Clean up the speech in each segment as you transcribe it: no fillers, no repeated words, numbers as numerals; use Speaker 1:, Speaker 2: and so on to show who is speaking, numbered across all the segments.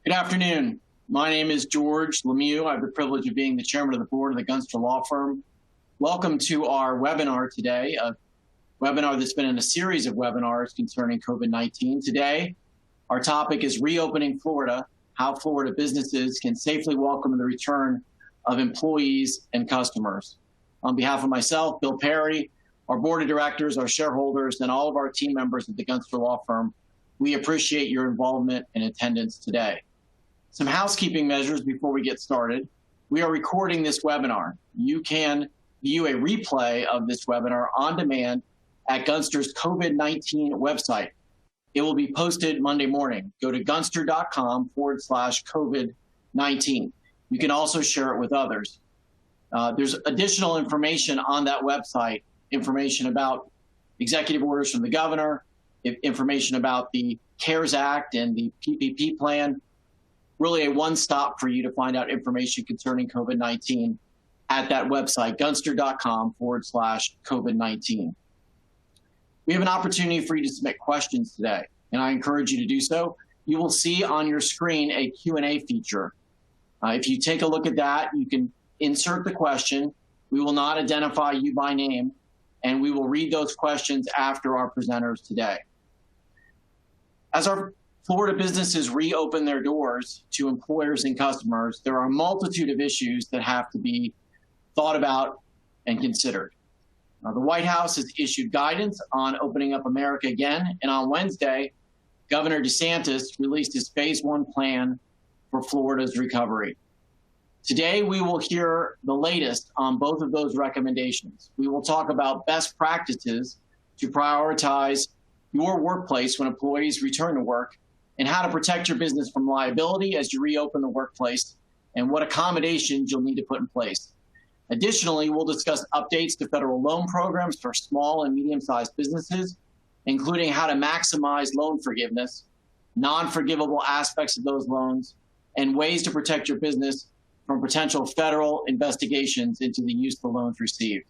Speaker 1: Good afternoon. My name is George Lemieux. I have the privilege of being the chairman of the board of the Gunster Law Firm. Welcome to our webinar today, a webinar that's been in a series of webinars concerning COVID-19. Today, our topic is Reopening Florida, how Florida businesses can safely welcome the return of employees and customers. On behalf of myself, Bill Perry, our board of directors, our shareholders, and all of our team members at the Gunster Law Firm, we appreciate your involvement and attendance today. Some housekeeping measures before we get started. We are recording this webinar. You can view a replay of this webinar on demand at Gunster's COVID-19 website. It will be posted Monday morning. Go to gunster.com/COVID-19. You can also share it with others. There's additional information on that website, information about executive orders from the governor, information about the CARES Act and the PPP plan. Really a one-stop for you to find out information concerning COVID-19 at that website, gunster.com/COVID-19. We have an opportunity for you to submit questions today, and I encourage you to do so. You will see on your screen a Q&A feature. If you take a look at that, you can insert the question. We will not identify you by name, and we will read those questions after our presenters today. As our Florida businesses reopen their doors to employers and customers, there are a multitude of issues that have to be thought about and considered. The White House has issued guidance on opening up America again, and on Wednesday, Governor DeSantis released his phase 1 plan for Florida's recovery. Today, we will hear the latest on both of those recommendations. We will talk about best practices to prioritize your workplace when employees return to work, and how to protect your business from liability as you reopen the workplace, and what accommodations you'll need to put in place. Additionally, we'll discuss updates to federal loan programs for small and medium-sized businesses, including how to maximize loan forgiveness, non-forgivable aspects of those loans, and ways to protect your business from potential federal investigations into the use of the loans received.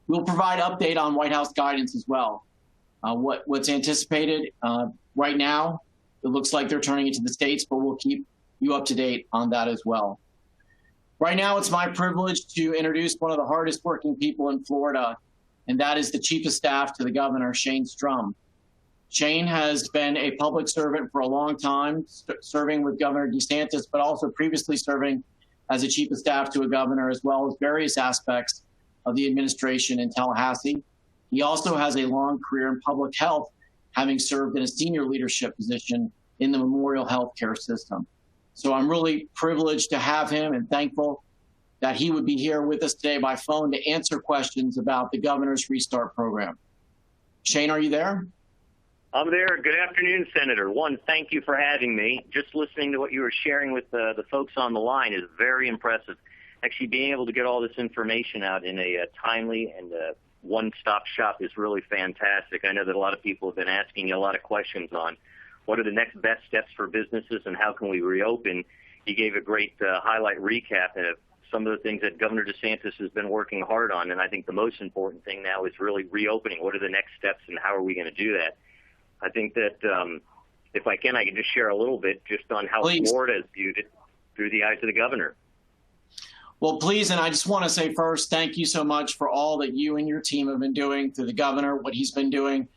Speaker 1: We'll provide update on White House guidance as well. What's anticipated right now, it looks like they're turning it to the states, but we'll keep you up to date on that as well. Right now, it's my privilege to introduce one of the hardest working people in Florida, and that is the Chief of Staff to the Governor, Shane Strum. Shane has been a public servant for a long time, serving with Governor DeSantis, but also previously serving as a Chief of Staff to a governor, as well as various aspects of the administration in Tallahassee. He also has a long career in public health, having served in a senior leadership position in the Memorial Healthcare system. So I'm really privileged to have him and thankful that he would be here with us today by phone to answer questions about the governor's Restart program. Shane, are you there?
Speaker 2: I'm there. Good afternoon, Senator. One, thank you for having me. Just listening to what you were sharing with the folks on the line is very impressive. Actually, being able to get all this information out in a timely and one-stop shop is really fantastic. I know that a lot of people have been asking you a lot of questions on what are the next best steps for businesses and how can we reopen. You gave a great highlight recap of some of the things that Governor DeSantis has been working hard on, and I think the most important thing now is really reopening. What are the next steps and how are we going to do that? I think that if I can just share a little bit just on how
Speaker 1: Please.
Speaker 2: Florida has viewed it through the eyes of the governor.
Speaker 1: Well, please, and I just want to say first, thank you so much for all that you and your team have been doing through the governor, what he's been doing.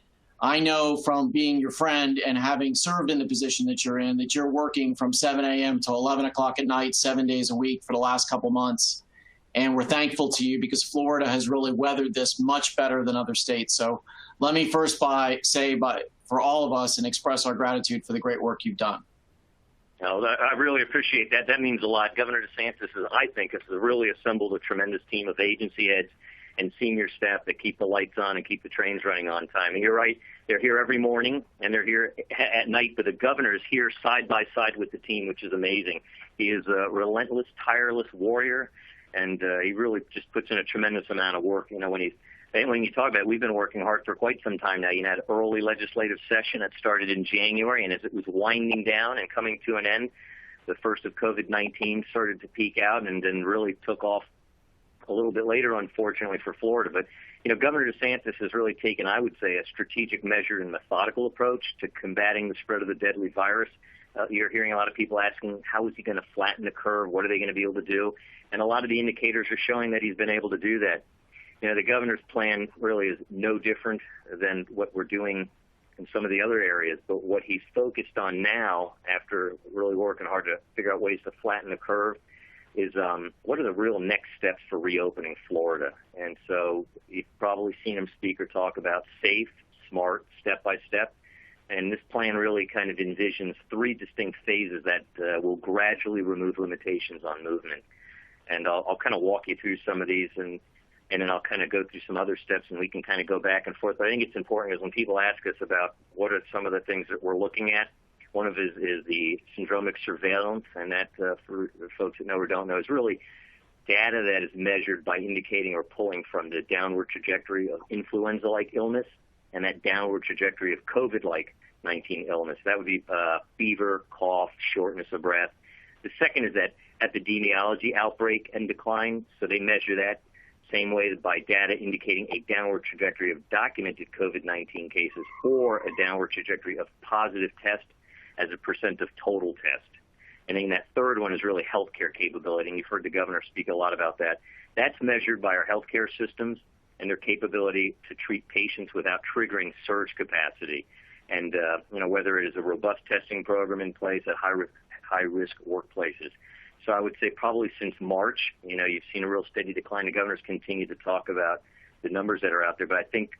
Speaker 1: I know from being your friend and having served in the position that you're in, that you're working from 7 a.m. to 11 o'clock at night, 7 days a week for the last couple months. And we're thankful to you because Florida has really weathered this much better than other states. So let me first say for all of us and express our gratitude for the great work you've done.
Speaker 2: No, I really appreciate that. That means a lot. Governor DeSantis, I think, has really assembled a tremendous team of agency heads and senior staff that keep the lights on and keep the trains running on time. And you're right, they're here every morning and they're here at night, but the governor is here side by side with the team, which is amazing. He is a relentless, tireless warrior, and he really just puts in a tremendous amount of work. You know, when you talk about it, we've been working hard for quite some time now. You had early legislative session that started in January, and as it was winding down and coming to an end, the first of COVID-19 started to peak out and then really took off a little bit later, unfortunately, for Florida. But, you know, Governor DeSantis has really taken, I would say, a strategic measured and methodical approach to combating the spread of the deadly virus. You're hearing a lot of people asking, how is he going to flatten the curve? What are they going to be able to do? And a lot of the indicators are showing that he's been able to do that. The governor's plan really is no different than what we're doing in some of the other areas. But what he's focused on now, after really working hard to figure out ways to flatten the curve, is what are the real next steps for reopening Florida? And so you've probably seen him speak or talk about safe, smart, step-by-step. And this plan really kind of envisions 3 distinct phases that will gradually remove limitations on movement. And I'll kind of walk you through some of these, and then I'll kind of go through some other steps, and we can kind of go back and forth. But I think it's important is when people ask us about what are some of the things that we're looking at, one of it is the syndromic surveillance, and that, for folks that know or don't know, is really data that is measured by indicating or pulling from the downward trajectory of influenza-like illness and that downward trajectory of COVID-like 19 illness. That would be fever, cough, shortness of breath. The second is that epidemiology, outbreak and decline. So they measure that same way by data indicating a downward trajectory of documented COVID-19 cases or a downward trajectory of positive test as a percent of total test. And then that third one is really healthcare capability, and you've heard the governor speak a lot about that. That's measured by our healthcare systems and their capability to treat patients without triggering surge capacity. And whether it is a robust testing program in place at high-risk workplaces. So I would say probably since March, you've seen a real steady decline. The governor's continued to talk about the numbers that are out there. But I think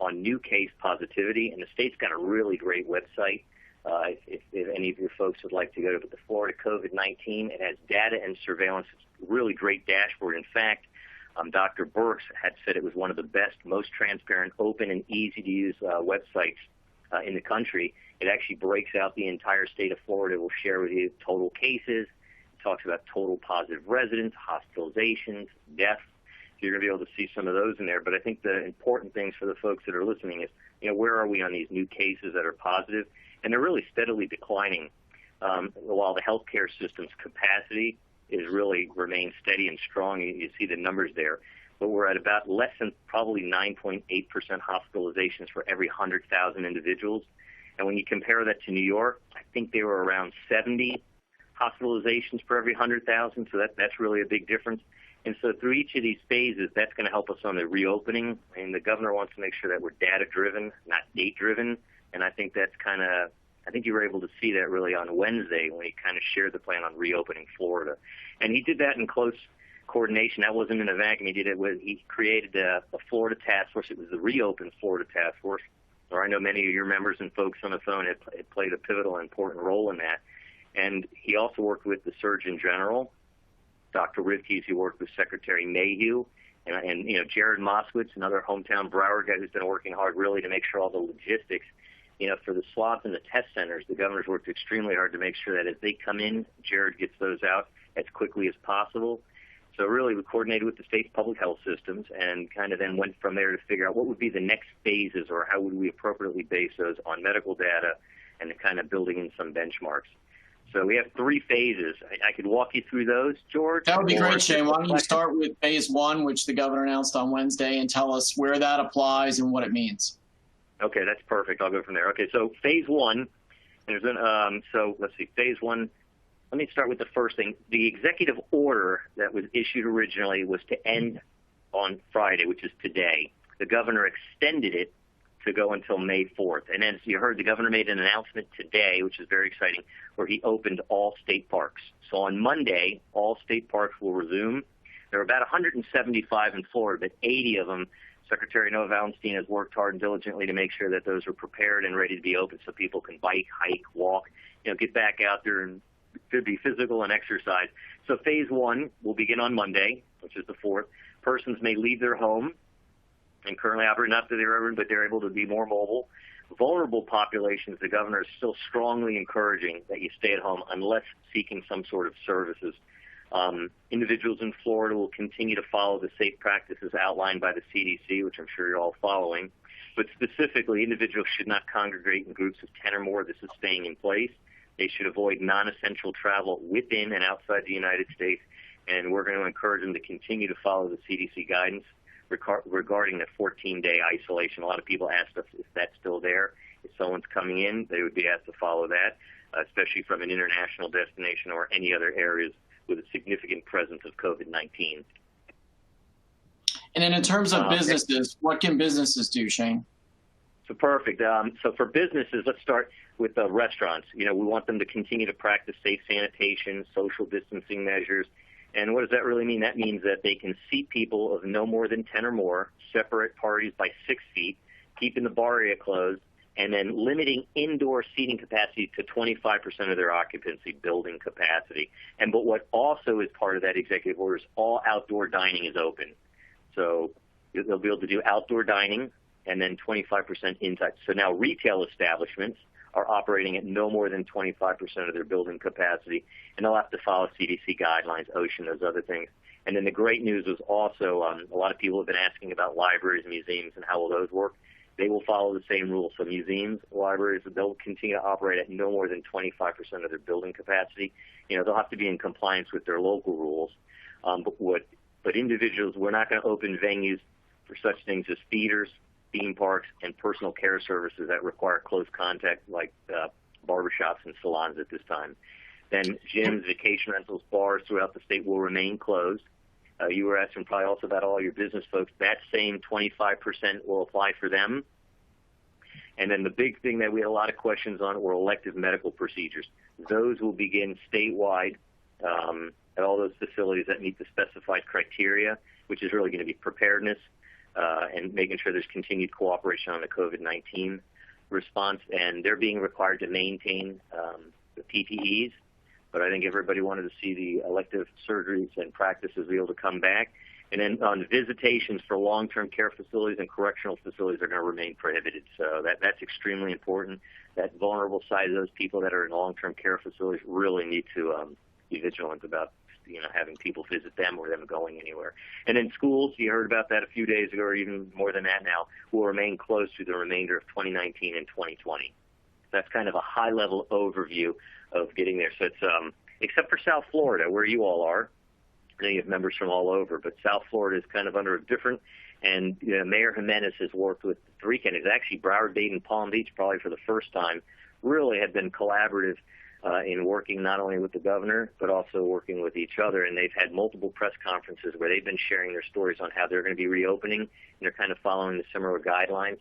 Speaker 2: on new case positivity, and the state's got a really great website. If any of your folks would like to go to the Florida COVID-19, it has data and surveillance. It's a really great dashboard. In fact, Dr. Burks had said it was one of the best, most transparent, open, and easy-to-use websites in the country. It actually breaks out the entire state of Florida. It will share with you total cases. It talks about total positive residents, hospitalizations, deaths. So you're going to be able to see some of those in there. But I think the important things for the folks that are listening is, where are we on these new cases that are positive? And they're really steadily declining, while the healthcare system's capacity is really remains steady and strong. You see the numbers there. But we're at about less than probably 9.8% hospitalizations for every 100,000 individuals. And when you compare that to New York, I think they were around 70 hospitalizations per every 100,000. So that's really a big difference. And so through each of these phases, that's going to help us on the reopening. And the governor wants to make sure that we're data-driven, not date-driven. And I think I think you were able to see that really on Wednesday when he kind of shared the plan on reopening Florida. And he did that in close coordination. That wasn't in a vacuum. He created a Florida task force. It was the Reopen Florida Task Force, or I know many of your members and folks on the phone had played a pivotal and important role in that. And he also worked with the Surgeon General, Dr. Rivkees. He worked with Secretary Mayhew, and Jared Moskowitz, another hometown Broward guy who's been working hard really to make sure all the logistics, for the swabs and the test centers, the governor's worked extremely hard to make sure that as they come in, Jared gets those out as quickly as possible. So really we coordinated with the state's public health systems and kind of then went from there to figure out what would be the next phases or how would we appropriately base those on medical data and then kind of building in some benchmarks. So we have 3 phases. I could walk you through those, George.
Speaker 1: That would be great, Shane. Why don't you start with phase 1, which the governor announced on Wednesday, and tell us where that applies and what it means.
Speaker 2: Okay, that's perfect. I'll go from there. Okay, so phase 1, so let's see, phase 1. Let me start with the first thing. The executive order that was issued originally was to end on Friday, which is today. The governor extended it to go until May 4th. And as you heard, the governor made an announcement today, which is very exciting, where he opened all state parks. So on Monday, all state parks will resume. There are about 175 in Florida, but 80 of them, Secretary Noah Valenstein has worked hard and diligently to make sure that those are prepared and ready to be open so people can bike, hike, walk, get back out there and could be physical and exercise. So phase 1 will begin on Monday, which is the 4th. Persons may leave their home and currently operate not that they're urban, but they're able to be more mobile. Vulnerable populations, the governor is still strongly encouraging that you stay at home unless seeking some sort of services. Individuals in Florida will continue to follow the safe practices outlined by the CDC, which I'm sure you're all following. But specifically, individuals should not congregate in groups of 10 or more. This is staying in place. They should avoid non-essential travel within and outside the United States. And we're going to encourage them to continue to follow the CDC guidance regarding the 14-day isolation. A lot of people asked us if that's still there. If someone's coming in, they would be asked to follow that. especially from an international destination or any other areas with a significant presence of COVID-19.
Speaker 1: And then in terms of businesses, what can businesses do, Shane?
Speaker 2: So perfect. So for businesses, let's start with restaurants. We want them to continue to practice safe sanitation, social distancing measures. And what does that really mean? That means that they can seat people of no more than 10 or more, separate parties by 6 feet, keeping the bar area closed, and then limiting indoor seating capacity to 25% of their occupancy building capacity. But what also is part of that executive order is all outdoor dining is open. So they'll be able to do outdoor dining and then 25% inside. So now retail establishments are operating at no more than 25% of their building capacity, and they'll have to follow CDC guidelines, OSHA, those other things. And then the great news is also a lot of people have been asking about libraries and museums and how will those work. They will follow the same rules. So museums, libraries, they'll continue to operate at no more than 25% of their building capacity. They'll have to be in compliance with their local rules. But individuals, we're not going to open venues for such things as theaters, theme parks, and personal care services that require close contact, like barbershops and salons at this time. Then gyms, vacation rentals, bars throughout the state will remain closed. You were asking probably also about all your business folks. That same 25% will apply for them. And then the big thing that we had a lot of questions on were elective medical procedures. Those will begin statewide at all those facilities that meet the specified criteria, which is really going to be preparedness and making sure there's continued cooperation on the COVID-19 response. And they're being required to maintain the PPEs. But I think everybody wanted to see the elective surgeries and practices be able to come back. And then on visitations for long-term care facilities and correctional facilities are going to remain prohibited. So that's extremely important. That vulnerable side of those people that are in long-term care facilities really need to be vigilant about having people visit them or them going anywhere. And then schools, you heard about that a few days ago, or even more than that now, will remain closed through the remainder of 2019 and 2020. That's kind of a high-level overview of getting there. So it's except for South Florida, where you all are. I know you have members from all over, but South Florida is kind of under a different. And Mayor Jimenez has worked with 3 counties. Actually, Broward, Dade, and Palm Beach, probably for the first time, really have been collaborative in working not only with the governor, but also working with each other. And they've had multiple press conferences where they've been sharing their stories on how they're going to be reopening, and they're kind of following the similar guidelines.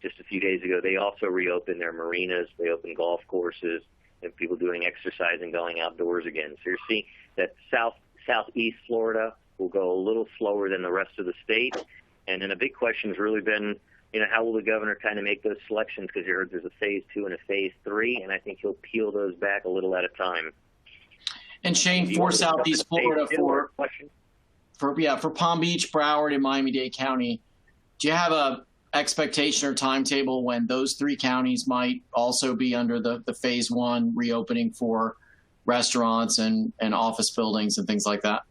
Speaker 2: Just a few days ago, they also reopened their marinas. They opened golf courses and people doing exercise and going outdoors again. So you're seeing that southeast Florida will go a little slower than the rest of the state. And then a big question has really been, how will the governor kind of make those selections? Because you heard there's a phase 2 and a phase 3, and I think he'll peel those back a little at a time.
Speaker 1: And Shane, for southeast Florida, for Palm Beach, Broward, and Miami-Dade County, do you have a expectation or timetable when those 3 counties might also be under the phase 1 reopening for restaurants and office buildings and things like that?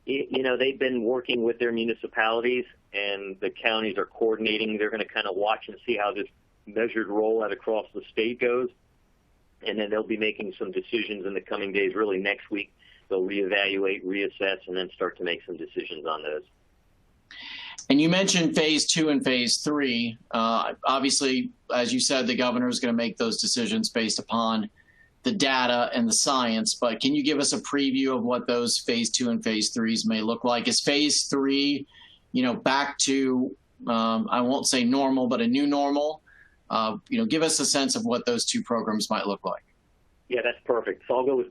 Speaker 2: They've been working with their municipalities, and the counties are coordinating. They're going to kind of watch and see how this measured rollout across the state goes, and then they'll be making some decisions in the coming days. Really next week, they'll reevaluate, reassess, and then start to make some decisions on those.
Speaker 1: And you mentioned phase 2 and phase 3. Obviously, as you said, the governor is going to make those decisions based upon the data and the science. But can you give us a preview of what those phase 2 and phase 3s may look like? Is phase 3, back to, I won't say normal, but a new normal? Give us a sense of what those 2 programs might look like.
Speaker 2: Yeah, that's perfect. So I'll go with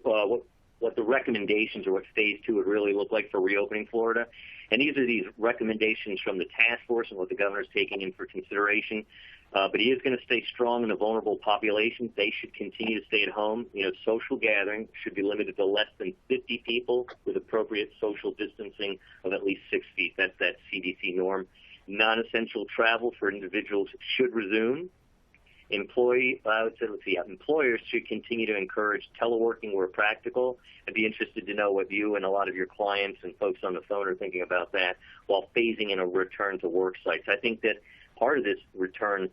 Speaker 2: what the recommendations or what phase 2 would really look like for reopening Florida. And these are recommendations from the task force and what the governor's taking in for consideration. But he is going to stay strong in the vulnerable populations. They should continue to stay at home. Social gathering should be limited to less than 50 people with appropriate social distancing of at least 6 feet. That's that CDC norm. Non-essential travel for individuals should resume. Employers should continue to encourage teleworking where practical. I'd be interested to know what you and a lot of your clients and folks on the phone are thinking about that while phasing in a return to work sites. I think that part of this return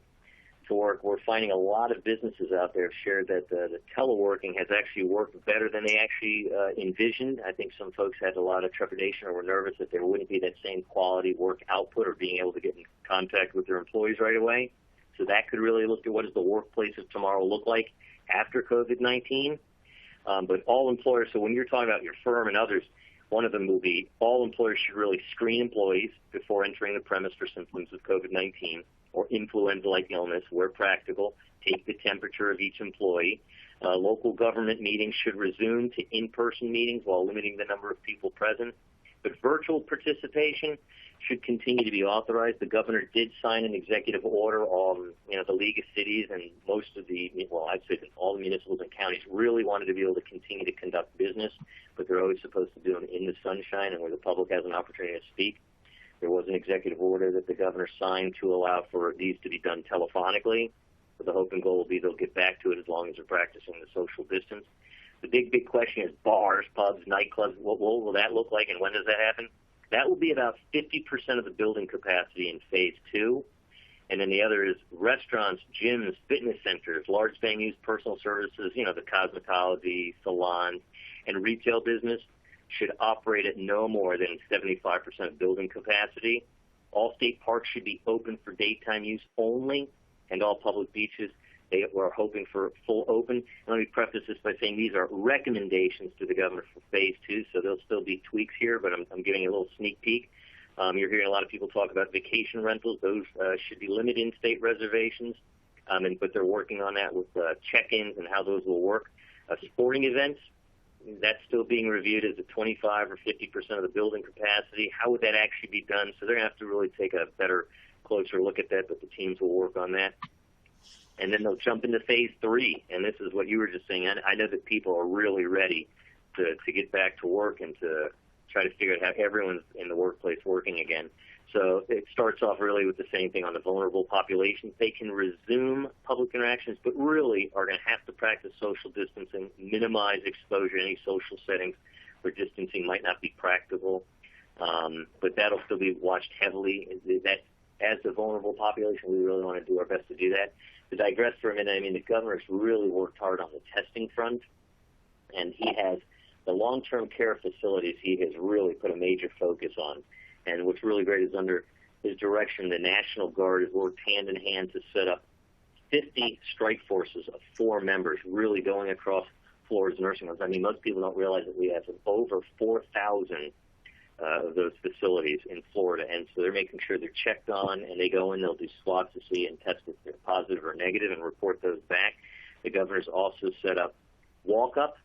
Speaker 2: to work, we're finding a lot of businesses out there have shared that the teleworking has actually worked better than they actually envisioned. I think some folks had a lot of trepidation or were nervous that there wouldn't be that same quality work output or being able to get in contact with their employees right away. So that could really look at what does the workplace of tomorrow look like after COVID-19. But all employers, so when you're talking about your firm and others, one of them will be all employers should really screen employees before entering the premise for symptoms of COVID-19 or influenza-like illness where practical. Take the temperature of each employee. Local government meetings should resume to in-person meetings while limiting the number of people present. But virtual participation should continue to be authorized. The governor did sign an executive order on, the League of Cities and most of the, I'd say that all the municipals and counties really wanted to be able to continue to conduct business, but they're always supposed to do them in the sunshine and where the public has an opportunity to speak. There was an executive order that the governor signed to allow for these to be done telephonically. But the hope and goal will be they'll get back to it as long as they're practicing the social distance. The big question is bars, pubs, nightclubs. What will that look like, and when does that happen? That will be about 50% of the building capacity in phase 2. And then the other is restaurants, gyms, fitness centers, large venues, personal services, the cosmetology, salons, and retail business should operate at no more than 75% of building capacity. All state parks should be open for daytime use only, and all public beaches, they were hoping for full open. And let me preface this by saying these are recommendations to the governor for phase 2, so there'll still be tweaks here, but I'm giving you a little sneak peek. You're hearing a lot of people talk about vacation rentals. Those should be limited in state reservations, but they're working on that with check-ins and how those will work. Sporting events, that's still being reviewed as a 25 or 50% of the building capacity. How would that actually be done? So they're going to have to really take a better, closer look at that, but the teams will work on that. And then they'll jump into phase 3, and this is what you were just saying. I know that people are really ready to get back to work and to try to figure out how everyone's in the workplace working again. So it starts off really with the same thing on the vulnerable populations. They can resume public interactions, but really are going to have to practice social distancing, minimize exposure in any social settings where distancing might not be practical. But that'll still be watched heavily. That, as the vulnerable population, we really want to do our best to do that. To digress for a minute, the governor's really worked hard on the testing front, and he has the long-term care facilities he has really put a major focus on. And what's really great is under his direction, the National Guard has worked hand in hand to set up 50 strike forces of 4 members really going across Florida's nursing homes. Most people don't realize that we have over 4,000 of those facilities in Florida, and so they're making sure they're checked on, and they go in, they'll do swabs to see and test if they're positive or negative and report those back. The governor's also set up walk-up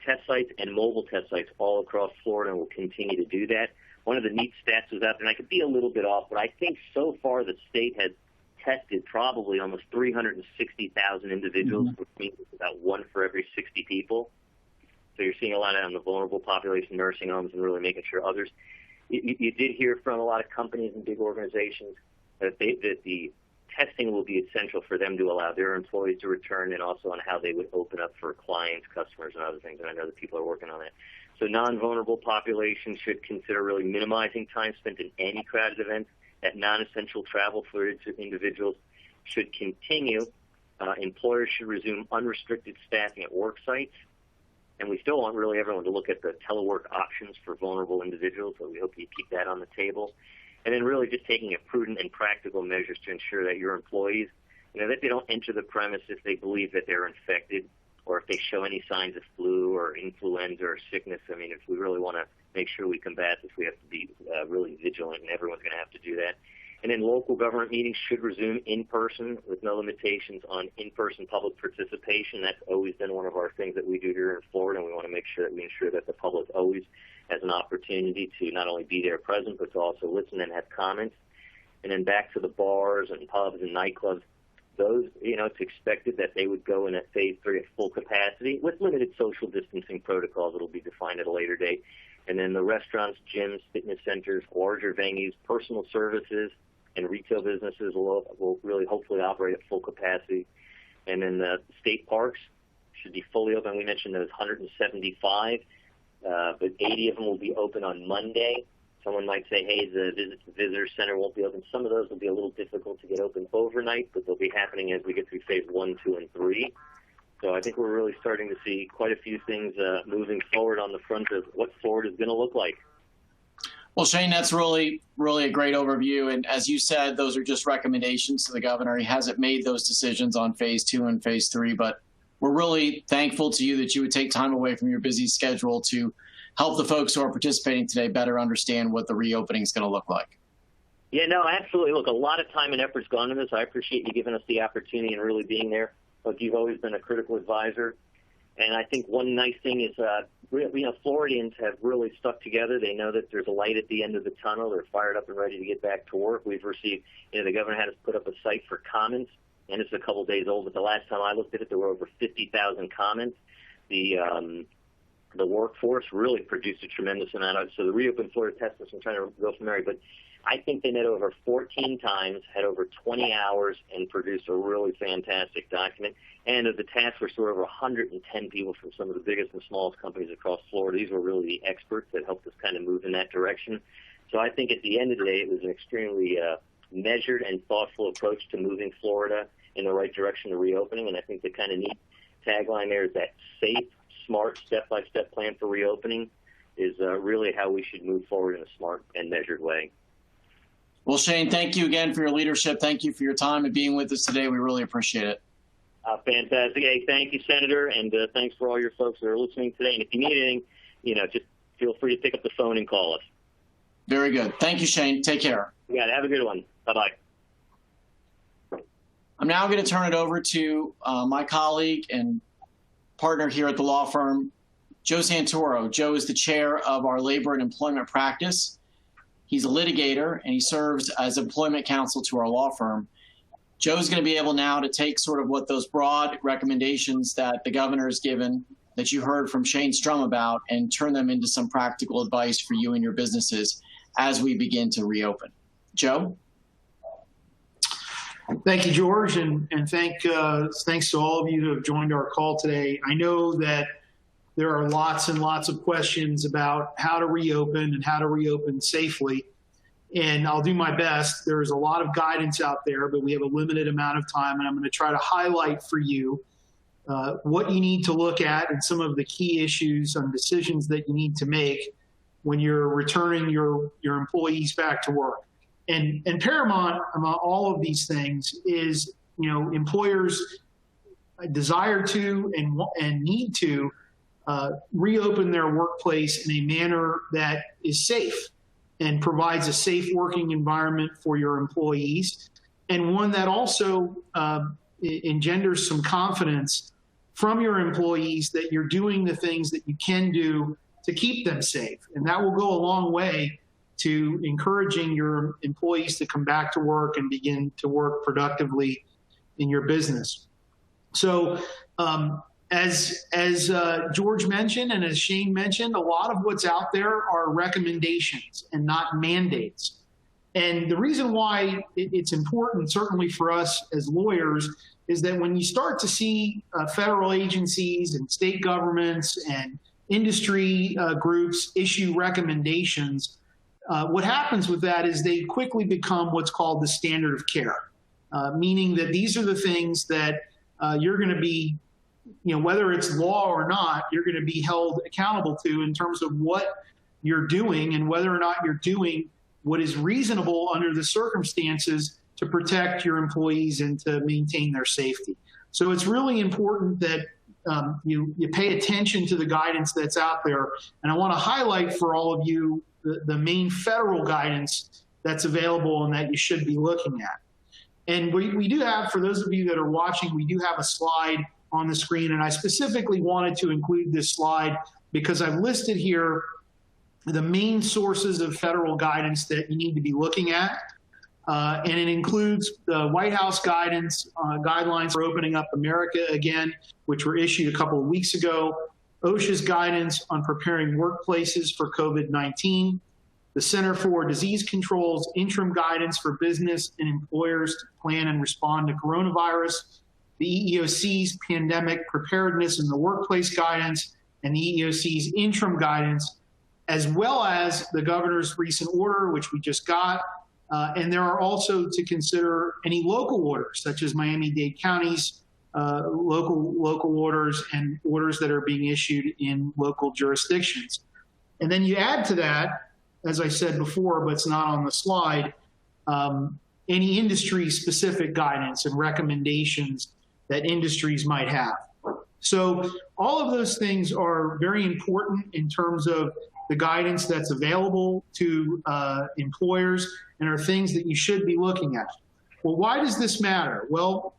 Speaker 2: test sites and mobile test sites all across Florida and will continue to do that. One of the neat stats was out there, and I could be a little bit off, but I think so far the state has tested probably almost 360,000 individuals, which means it's about 1 for every 60 people. So you're seeing a lot on the vulnerable population, nursing homes, and really making sure others. You did hear from a lot of companies and big organizations that the testing will be essential for them to allow their employees to return, and also on how they would open up for clients, customers, and other things. And I know that people are working on that. So non-vulnerable populations should consider really minimizing time spent in any crowded events. That non-essential travel for individuals should continue. Employers should resume unrestricted staffing at work sites. And we still want really everyone to look at the telework options for vulnerable individuals, so we hope you keep that on the table. And then really just taking a prudent and practical measures to ensure that your employees, that they don't enter the premise if they believe that they're infected or if they show any signs of flu or influenza or sickness. If we really want to make sure we combat this, we have to be really vigilant, and everyone's going to have to do that. And then local government meetings should resume in person with no limitations on in-person public participation. That's always been one of our things that we do here in Florida, and we want to make sure that we ensure that the public always has an opportunity to not only be there present, but to also listen and have comments. And then back to the bars and pubs and nightclubs, those, it's expected that they would go in at phase 3 at full capacity with limited social distancing protocols that will be defined at a later date. And then the restaurants, gyms, fitness centers, larger venues, personal services, and retail businesses will really hopefully operate at full capacity. And then the state parks should be fully open. We mentioned those 175, but 80 of them will be open on Monday. Someone might say, hey, the visitor center won't be open. Some of those will be a little difficult to get open overnight, but they'll be happening as we get through phase 1, 2, and 3. So I think we're really starting to see quite a few things moving forward on the front of what Florida is going to look like.
Speaker 1: Well, Shane, that's really a great overview. And as you said, those are just recommendations to the governor. He hasn't made those decisions on phase 2 and phase 3, but we're really thankful to you that you would take time away from your busy schedule to help the folks who are participating today better understand what the reopening is going to look like.
Speaker 2: Yeah, no, absolutely. Look, a lot of time and effort's gone into this. I appreciate you giving us the opportunity and really being there. Look, you've always been a critical advisor. And I think one nice thing is, Floridians have really stuck together. They know that there's a light at the end of the tunnel. They're fired up and ready to get back to work. We've received, the governor had us put up a site for comments, and it's a couple days old, but the last time I looked at it, there were over 50,000 comments. The workforce really produced a tremendous amount of it. So the Reopen Florida Task Force, I'm trying to go from there, but I think they met over 14 times, had over 20 hours, and produced a really fantastic document. And of the task force, there were over 110 people from some of the biggest and smallest companies across Florida. These were really the experts that helped us kind of move in that direction. So I think at the end of the day, it was an extremely measured and thoughtful approach to moving Florida in the right direction to reopening. And I think the kind of neat tagline there is that safe, smart, step-by-step plan for reopening is really how we should move forward in a smart and measured way.
Speaker 1: Well, Shane, thank you again for your leadership. Thank you for your time and being with us today. We really appreciate it.
Speaker 2: Fantastic. Hey, thank you, Senator, and thanks for all your folks that are listening today. And if you need anything, just feel free to pick up the phone and call us.
Speaker 1: Very good. Thank you, Shane. Take care.
Speaker 2: You got it. Have a good one. Bye-bye.
Speaker 1: I'm now going to turn it over to my colleague and partner here at the law firm, Joe Santoro. Joe is the chair of our labor and employment practice. He's a litigator, and he serves as employment counsel to our law firm. Joe's going to be able now to take sort of what those broad recommendations that the governor has given, that you heard from Shane Strum about, and turn them into some practical advice for you and your businesses as we begin to reopen. Joe?
Speaker 3: Thank you, George, and thanks to all of you who have joined our call today. I know that there are lots and lots of questions about how to reopen and how to reopen safely, and I'll do my best. There is a lot of guidance out there, but we have a limited amount of time, and I'm going to try to highlight for you what you need to look at and some of the key issues and decisions that you need to make when you're returning your employees back to work. And paramount among all of these things is, employers desire to and need to reopen their workplace in a manner that is safe and provides a safe working environment for your employees, and one that also engenders some confidence from your employees that you're doing the things that you can do to keep them safe. And that will go a long way to encouraging your employees to come back to work and begin to work productively in your business. So as George mentioned and as Shane mentioned, a lot of what's out there are recommendations and not mandates. And the reason why it's important, certainly for us as lawyers, is that when you start to see federal agencies and state governments and industry groups issue recommendations, what happens with that is they quickly become what's called the standard of care, meaning that these are the things that you're going to be, whether it's law or not, you're going to be held accountable to in terms of what you're doing and whether or not you're doing what is reasonable under the circumstances to protect your employees and to maintain their safety. So it's really important that you pay attention to the guidance that's out there. And I want to highlight for all of you the main federal guidance that's available and that you should be looking at. And we do have, for those of you that are watching, we do have a slide on the screen, and I specifically wanted to include this slide because I've listed here the main sources of federal guidance that you need to be looking at. And it includes the White House guidance, guidelines for opening up America again, which were issued a couple of weeks ago, OSHA's guidance on preparing workplaces for COVID-19, the Center for Disease Control's interim guidance for business and employers to plan and respond to coronavirus, the EEOC's pandemic preparedness in the workplace guidance, and the EEOC's interim guidance, as well as the governor's recent order, which we just got. And there are also to consider any local orders, such as Miami-Dade County's local orders and orders that are being issued in local jurisdictions. And then you add to that as I said before, but it's not on the slide, any industry-specific guidance and recommendations that industries might have. So all of those things are very important in terms of the guidance that's available to employers and are things that you should be looking at. Well, why does this matter? Well,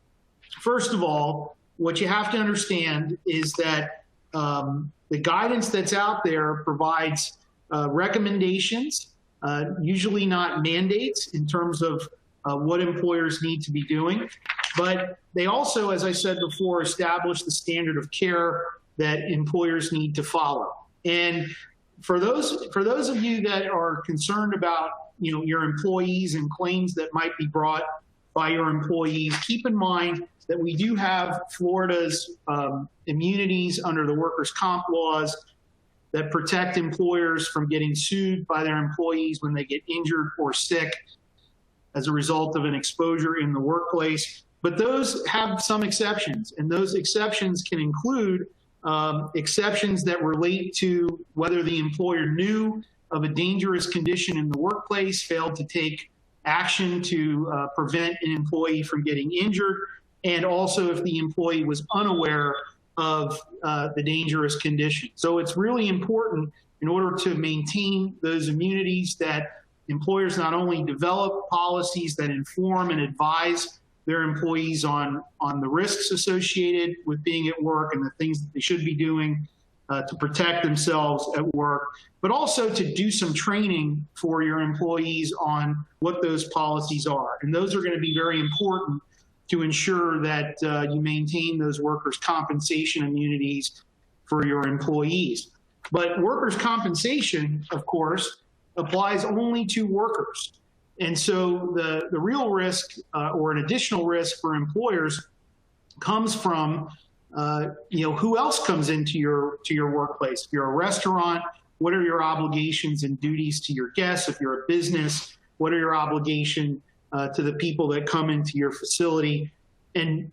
Speaker 3: first of all, what you have to understand is that the guidance that's out there provides recommendations, usually not mandates in terms of what employers need to be doing. But they also, as I said before, establish the standard of care that employers need to follow. And for those of you that are concerned about, your employees and claims that might be brought by your employees, keep in mind that we do have Florida's immunities under the workers' comp laws that protect employers from getting sued by their employees when they get injured or sick as a result of an exposure in the workplace. But those have some exceptions, and those exceptions can include exceptions that relate to whether the employer knew of a dangerous condition in the workplace, failed to take action to prevent an employee from getting injured, and also if the employee was unaware of the dangerous condition. So it's really important in order to maintain those immunities that employers not only develop policies that inform and advise their employees on the risks associated with being at work and the things that they should be doing to protect themselves at work, but also to do some training for your employees on what those policies are. And those are going to be very important to ensure that you maintain those workers' compensation immunities for your employees. But workers' compensation, of course, applies only to workers. And so the real risk or an additional risk for employers comes from, who else comes into your workplace? If you're a restaurant, what are your obligations and duties to your guests? If you're a business, what are your obligations to the people that come into your facility? And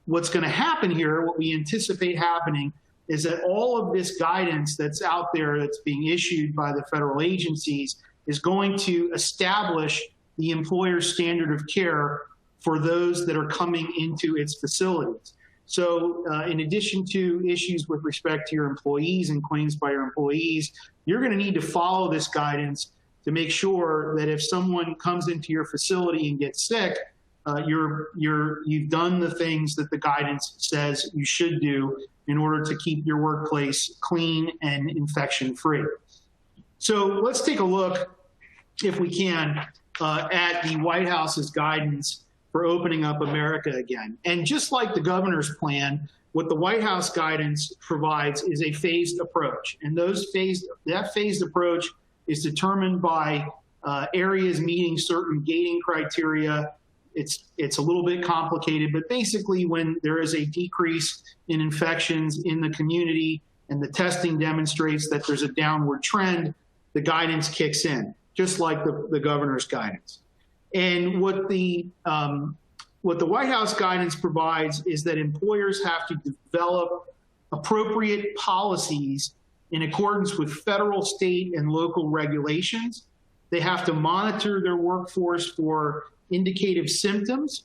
Speaker 3: what's going to happen here, what we anticipate happening, is that all of this guidance that's out there that's being issued by the federal agencies is going to establish the employer's standard of care for those that are coming into its facilities. So in addition to issues with respect to your employees and claims by your employees, you're going to need to follow this guidance to make sure that if someone comes into your facility and gets sick, you've done the things that the guidance says you should do in order to keep your workplace clean and infection-free. So let's take a look, if we can, at the White House's guidance for opening up America again. And just like the governor's plan, what the White House guidance provides is a phased approach. And that phased approach is determined by areas meeting certain gating criteria. It's a little bit complicated, but basically when there is a decrease in infections in the community and the testing demonstrates that there's a downward trend, the guidance kicks in, just like the governor's guidance. And what the White House guidance provides is that employers have to develop appropriate policies in accordance with federal, state, and local regulations. They have to monitor their workforce for indicative symptoms,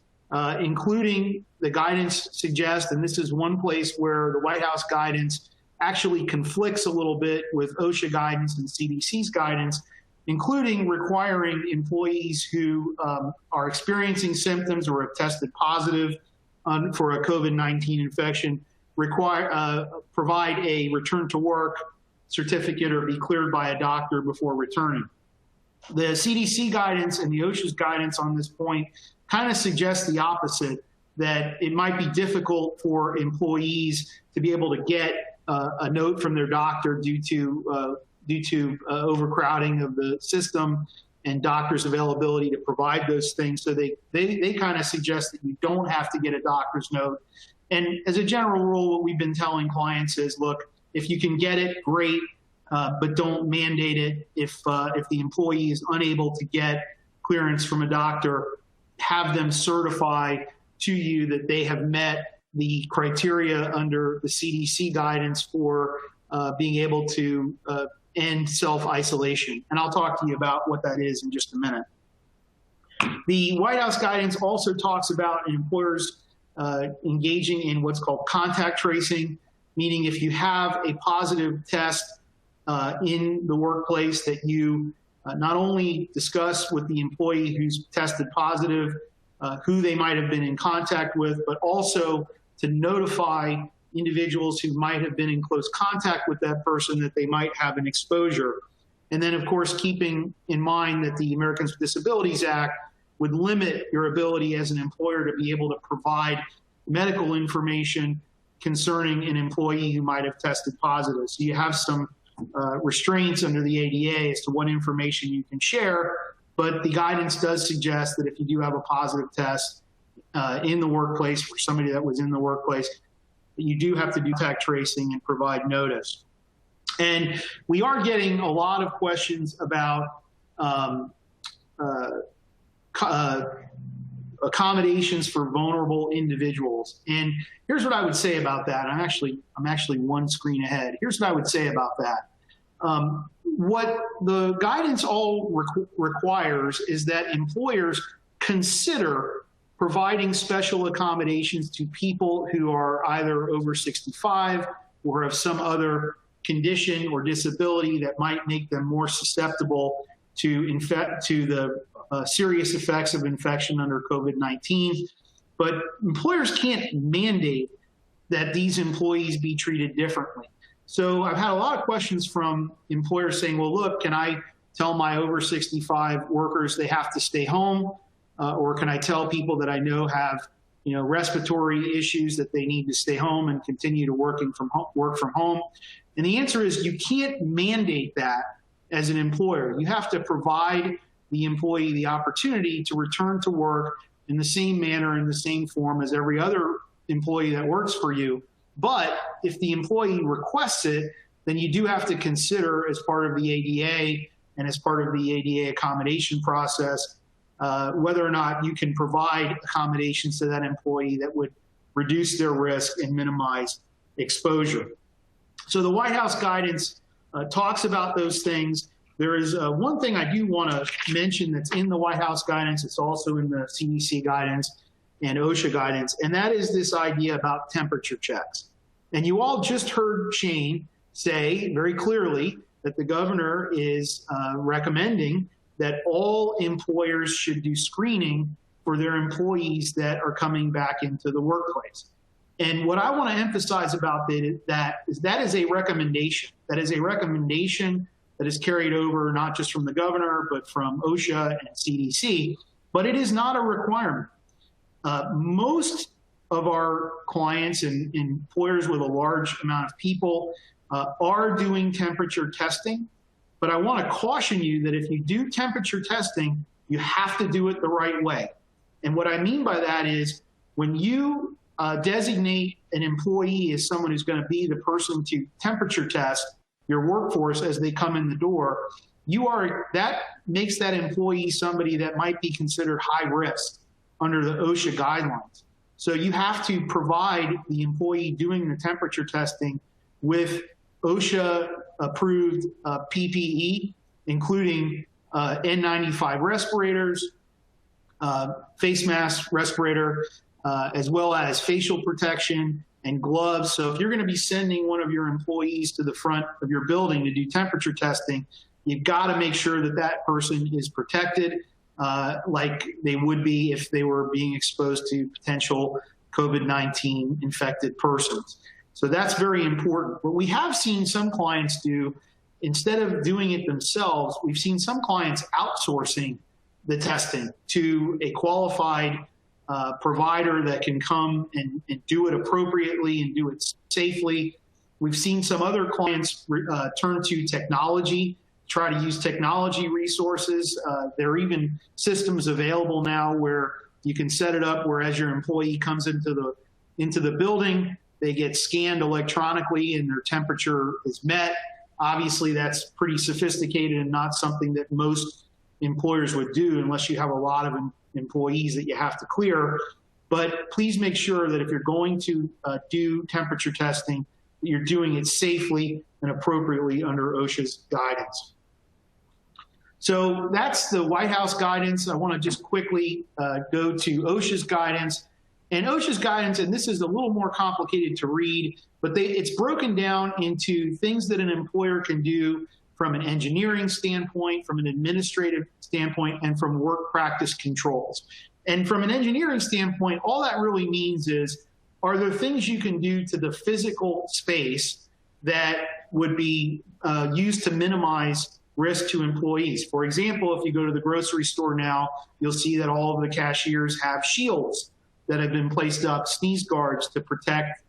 Speaker 3: including the guidance suggests, and this is one place where the White House guidance actually conflicts a little bit with OSHA guidance and CDC's guidance, including requiring employees who are experiencing symptoms or have tested positive for a COVID-19 infection, provide a return to work certificate or be cleared by a doctor before returning. The CDC guidance and the OSHA's guidance on this point kind of suggests the opposite, that it might be difficult for employees to be able to get a note from their doctor due to overcrowding of the system and doctors' availability to provide those things. So they kind of suggest that you don't have to get a doctor's note. And as a general rule, what we've been telling clients is, look, if you can get it, great, but don't mandate it. If the employee is unable to get clearance from a doctor, have them certify to you that they have met the criteria under the CDC guidance for being able to and self-isolation. And I'll talk to you about what that is in just a minute. The White House guidance also talks about employers engaging in what's called contact tracing, meaning if you have a positive test in the workplace, that you not only discuss with the employee who's tested positive who they might have been in contact with, but also to notify individuals who might have been in close contact with that person that they might have an exposure. And then, of course, keeping in mind that the Americans with Disabilities Act would limit your ability as an employer to be able to provide medical information concerning an employee who might have tested positive. So you have some restraints under the ADA as to what information you can share, but the guidance does suggest that if you do have a positive test in the workplace for somebody that was in the workplace, you do have to do contact tracing and provide notice. And we are getting a lot of questions about accommodations for vulnerable individuals. And here's what I would say about that. I'm actually one screen ahead. Here's what I would say about that. What the guidance all requires is that employers consider providing special accommodations to people who are either over 65 or have some other condition or disability that might make them more susceptible to the serious effects of infection under COVID-19. But employers can't mandate that these employees be treated differently. So I've had a lot of questions from employers saying, well, look, can I tell my over 65 workers they have to stay home? Or can I tell people that I know have, respiratory issues that they need to stay home and continue to work from home? And the answer is you can't mandate that as an employer. You have to provide the employee the opportunity to return to work in the same manner, in the same form as every other employee that works for you. But if the employee requests it, then you do have to consider, as part of the ADA and as part of the ADA accommodation process, whether or not you can provide accommodations to that employee that would reduce their risk and minimize exposure. So the White House guidance talks about those things. There is one thing I do want to mention that's in the White House guidance. It's also in the CDC guidance and OSHA guidance, and that is this idea about temperature checks. And you all just heard Shane say very clearly that the governor is recommending that all employers should do screening for their employees that are coming back into the workplace. And what I want to emphasize about that is a recommendation. That is a recommendation that is carried over not just from the governor, but from OSHA and CDC, but it is not a requirement. Most of our clients and employers with a large amount of people are doing temperature testing. But I want to caution you that if you do temperature testing, you have to do it the right way. And what I mean by that is when you designate an employee as someone who's going to be the person to temperature test your workforce as they come in the door, that makes that employee somebody that might be considered high risk under the OSHA guidelines. So you have to provide the employee doing the temperature testing with OSHA-approved PPE, including N95 respirators, face mask respirator, as well as facial protection and gloves. So if you're going to be sending one of your employees to the front of your building to do temperature testing, you've got to make sure that that person is protected like they would be if they were being exposed to potential COVID-19 infected persons. So that's very important. What we have seen some clients do, instead of doing it themselves, we've seen some clients outsourcing the testing to a qualified provider that can come and do it appropriately and do it safely. We've seen some other clients turn to technology, try to use technology resources. There are even systems available now where you can set it up where as your employee comes into the building, they get scanned electronically and their temperature is met. Obviously, that's pretty sophisticated and not something that most employers would do unless you have a lot of employees that you have to clear. But please make sure that if you're going to do temperature testing, that you're doing it safely and appropriately under OSHA's guidance. So that's the White House guidance. I want to just quickly go to OSHA's guidance. And OSHA's guidance, and this is a little more complicated to read, but it's broken down into things that an employer can do from an engineering standpoint, from an administrative standpoint, and from work practice controls. And from an engineering standpoint, all that really means is, are there things you can do to the physical space that would be used to minimize risk to employees? For example, if you go to the grocery store now, you'll see that all of the cashiers have shields that have been placed up, sneeze guards, to protect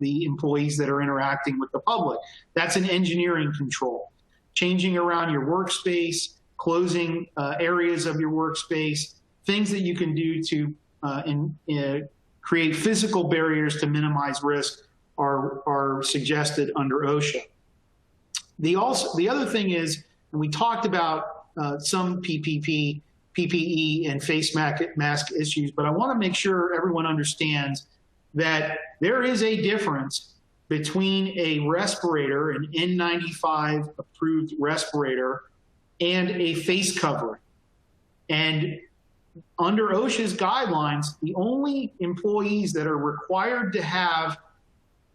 Speaker 3: the employees that are interacting with the public. That's an engineering control. Changing around your workspace, closing areas of your workspace, things that you can do to create physical barriers to minimize risk are suggested under OSHA. The other thing is, and we talked about some PPE and face mask issues, but I want to make sure everyone understands that there is a difference between a respirator, an N95 approved respirator, and a face covering. And under OSHA's guidelines, the only employees that are required to have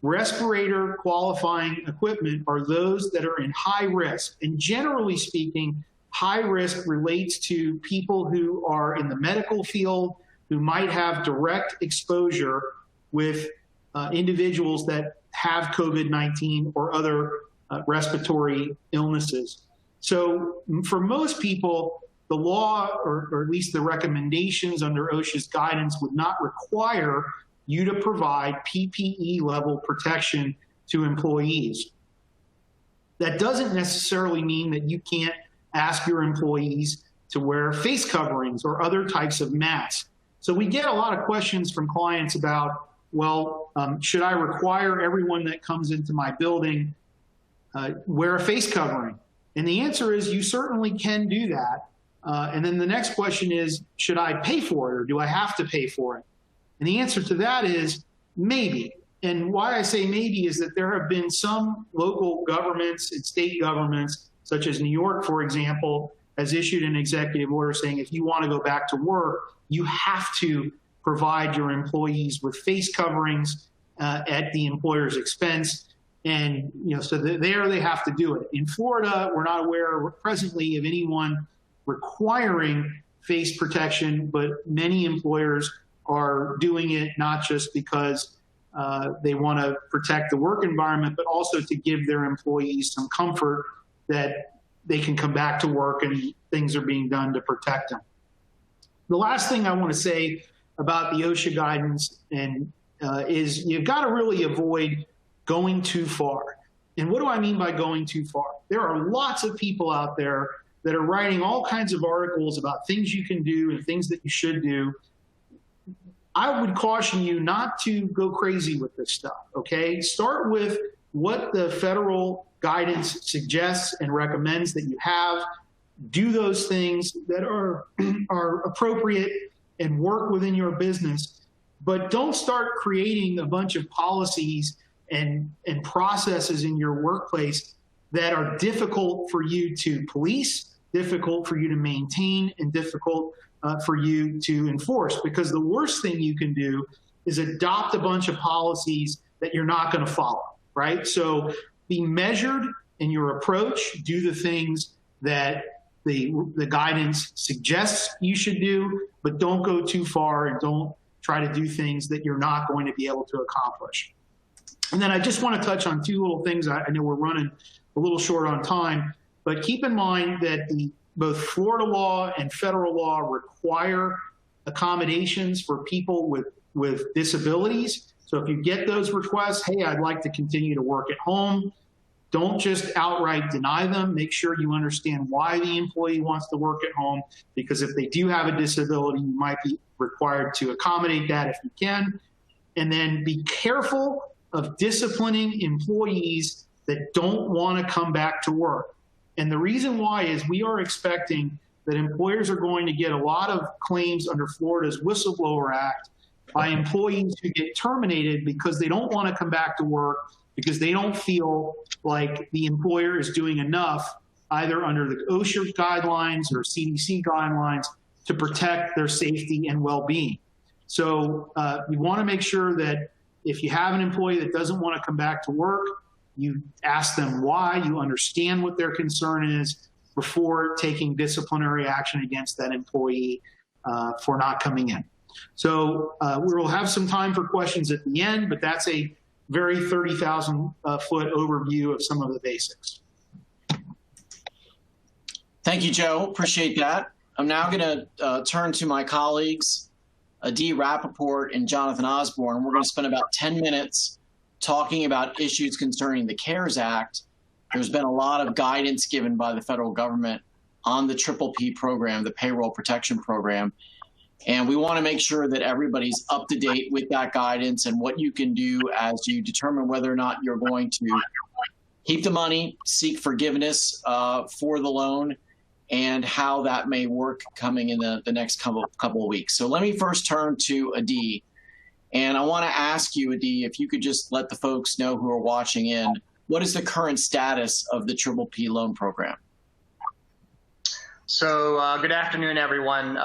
Speaker 3: respirator qualifying equipment are those that are in high risk. And generally speaking, high risk relates to people who are in the medical field, who might have direct exposure with individuals that have COVID-19 or other respiratory illnesses. So for most people, the law, or at least the recommendations under OSHA's guidance, would not require you to provide PPE level protection to employees. That doesn't necessarily mean that you can't ask your employees to wear face coverings or other types of masks. So we get a lot of questions from clients about, well, should I require everyone that comes into my building wear a face covering? And the answer is you certainly can do that. And then the next question is, should I pay for it, or do I have to pay for it? And the answer to that is maybe. And why I say maybe is that there have been some local governments and state governments, such as New York, for example, has issued an executive order saying if you want to go back to work, you have to provide your employees with face coverings at the employer's expense. And so there they have to do it. In Florida, we're not aware presently of anyone requiring face protection, but many employers are doing it not just because they want to protect the work environment, but also to give their employees some comfort that they can come back to work and things are being done to protect them. The last thing I want to say about the OSHA guidance is you've got to really avoid going too far. And what do I mean by going too far? There are lots of people out there that are writing all kinds of articles about things you can do and things that you should do. I would caution you not to go crazy with this stuff, okay? Start with what the federal guidance suggests and recommends that you have. Do those things that are appropriate and work within your business, but don't start creating a bunch of policies and processes in your workplace that are difficult for you to police, difficult for you to maintain, and difficult for you to enforce. Because the worst thing you can do is adopt a bunch of policies that you're not going to follow, right? So be measured in your approach, do the things that the guidance suggests you should do, but don't go too far and don't try to do things that you're not going to be able to accomplish. And then I just want to touch on two little things. I know we're running a little short on time, but keep in mind that both Florida law and federal law require accommodations for people with disabilities. So if you get those requests, hey, I'd like to continue to work at home, don't just outright deny them. Make sure you understand why the employee wants to work at home, because if they do have a disability, you might be required to accommodate that if you can. And then be careful of disciplining employees that don't want to come back to work. And the reason why is we are expecting that employers are going to get a lot of claims under Florida's Whistleblower Act by employees who get terminated because they don't want to come back to work because they don't feel like the employer is doing enough, either under the OSHA guidelines or CDC guidelines, to protect their safety and well-being. So you want to make sure that if you have an employee that doesn't want to come back to work, you ask them why, you understand what their concern is before taking disciplinary action against that employee for not coming in. So we'll have some time for questions at the end, but that's a very 30,000 foot overview of some of the basics.
Speaker 1: Thank you, Joe. Appreciate that. I'm now going to turn to my colleagues, Adi Rappaport and Jonathan Osborne. We're going to spend about 10 minutes talking about issues concerning the CARES Act. There's been a lot of guidance given by the federal government on the PPP program, the Payroll Protection Program. And we want to make sure that everybody's up to date with that guidance and what you can do as you determine whether or not you're going to keep the money, seek forgiveness for the loan, and how that may work coming in the next couple of weeks. So let me first turn to Adi. And I want to ask you, Adi, if you could just let the folks know who are watching in, what is the current status of the PPP loan program?
Speaker 4: So good afternoon, everyone.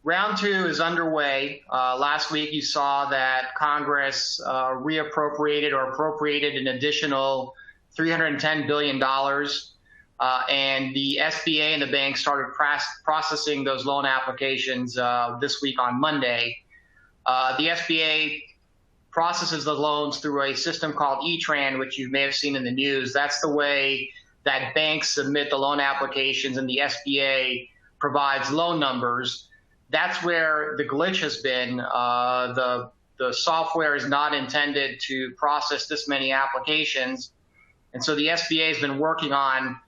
Speaker 4: Round 2 is underway. Last week you saw that Congress reappropriated or appropriated an additional $310 billion. And the SBA and the banks started processing those loan applications this week on Monday. The SBA processes the loans through a system called E-Tran, which you may have seen in the news. That's the way that banks submit the loan applications and the SBA provides loan numbers. That's where the glitch has been. The software is not intended to process this many applications. And so the SBA has been working on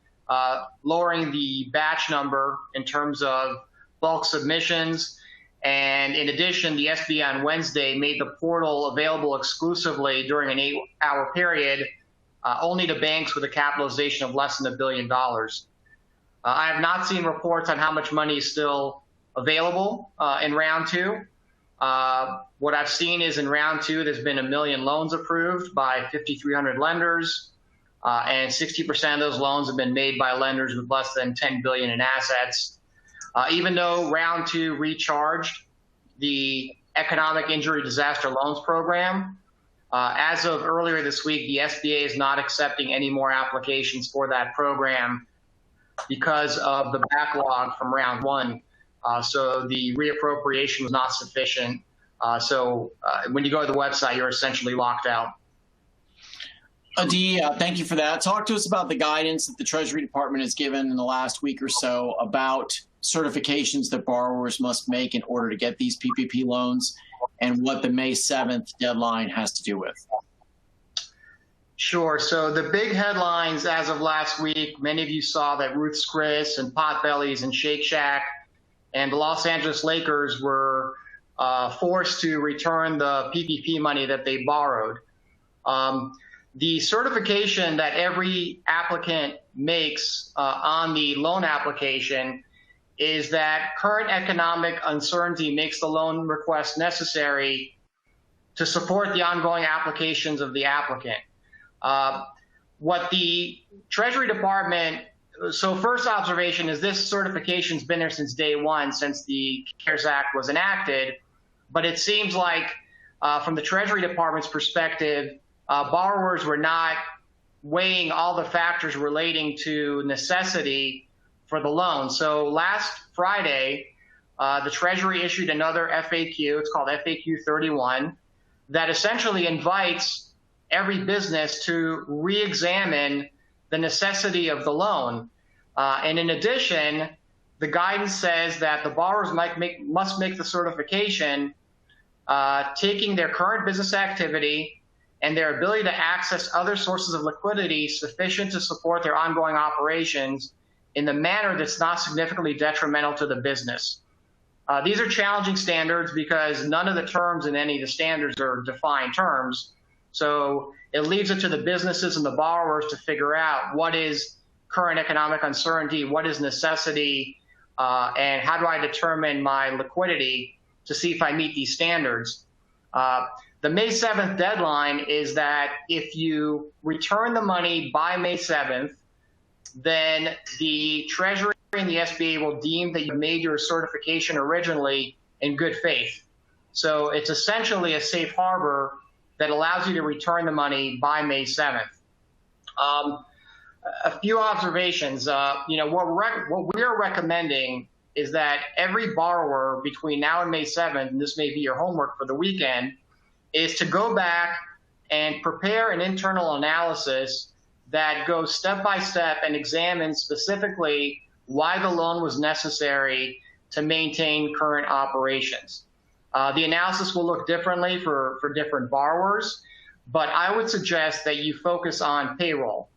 Speaker 4: lowering the batch number in terms of bulk submissions. And in addition, the SBA on Wednesday made the portal available exclusively during an 8-hour period only to banks with a capitalization of less than $1 billion. I have not seen reports on how much money is still available in round 2. What I've seen is in round 2, there's been 1 million loans approved by 5,300 lenders. And 60% of those loans have been made by lenders with less than $10 billion in assets. Even though round 2 recharged the Economic Injury Disaster Loans Program, as of earlier this week, the SBA is not accepting any more applications for that program because of the backlog from round 1. So the reappropriation was not sufficient. So when you go to the website, you're essentially locked out.
Speaker 1: Adi, thank you for that. Talk to us about the guidance that the Treasury Department has given in the last week or so about certifications that borrowers must make in order to get these PPP loans and what the May 7th deadline has to do with.
Speaker 4: Sure. So the big headlines as of last week, many of you saw that Ruth's Chris and Potbelly's and Shake Shack and the Los Angeles Lakers were forced to return the PPP money that they borrowed. The certification that every applicant makes on the loan application is that current economic uncertainty makes the loan request necessary to support the ongoing applications of the applicant. What the Treasury Department, so first observation is this certification's been there since day one, since the CARES Act was enacted, but it seems like from the Treasury Department's perspective, borrowers were not weighing all the factors relating to necessity for the loan. So last Friday, the Treasury issued another FAQ, it's called FAQ 31, that essentially invites every business to re-examine the necessity of the loan. And in addition, the guidance says that the borrowers must make the certification taking their current business activity and their ability to access other sources of liquidity sufficient to support their ongoing operations in the manner that's not significantly detrimental to the business. These are challenging standards because none of the terms in any of the standards are defined terms. So it leaves it to the businesses and the borrowers to figure out what is current economic uncertainty, what is necessity, and how do I determine my liquidity to see if I meet these standards. The May 7th deadline is that if you return the money by May 7th, then the Treasury and the SBA will deem that you made your certification originally in good faith. So it's essentially a safe harbor that allows you to return the money by May 7th. A few observations. What we are recommending is that every borrower between now and May 7th, and this may be your homework for the weekend, is to go back and prepare an internal analysis that goes step by step and examines specifically why the loan was necessary to maintain current operations. The analysis will look differently for different borrowers, but I would suggest that you focus on payroll.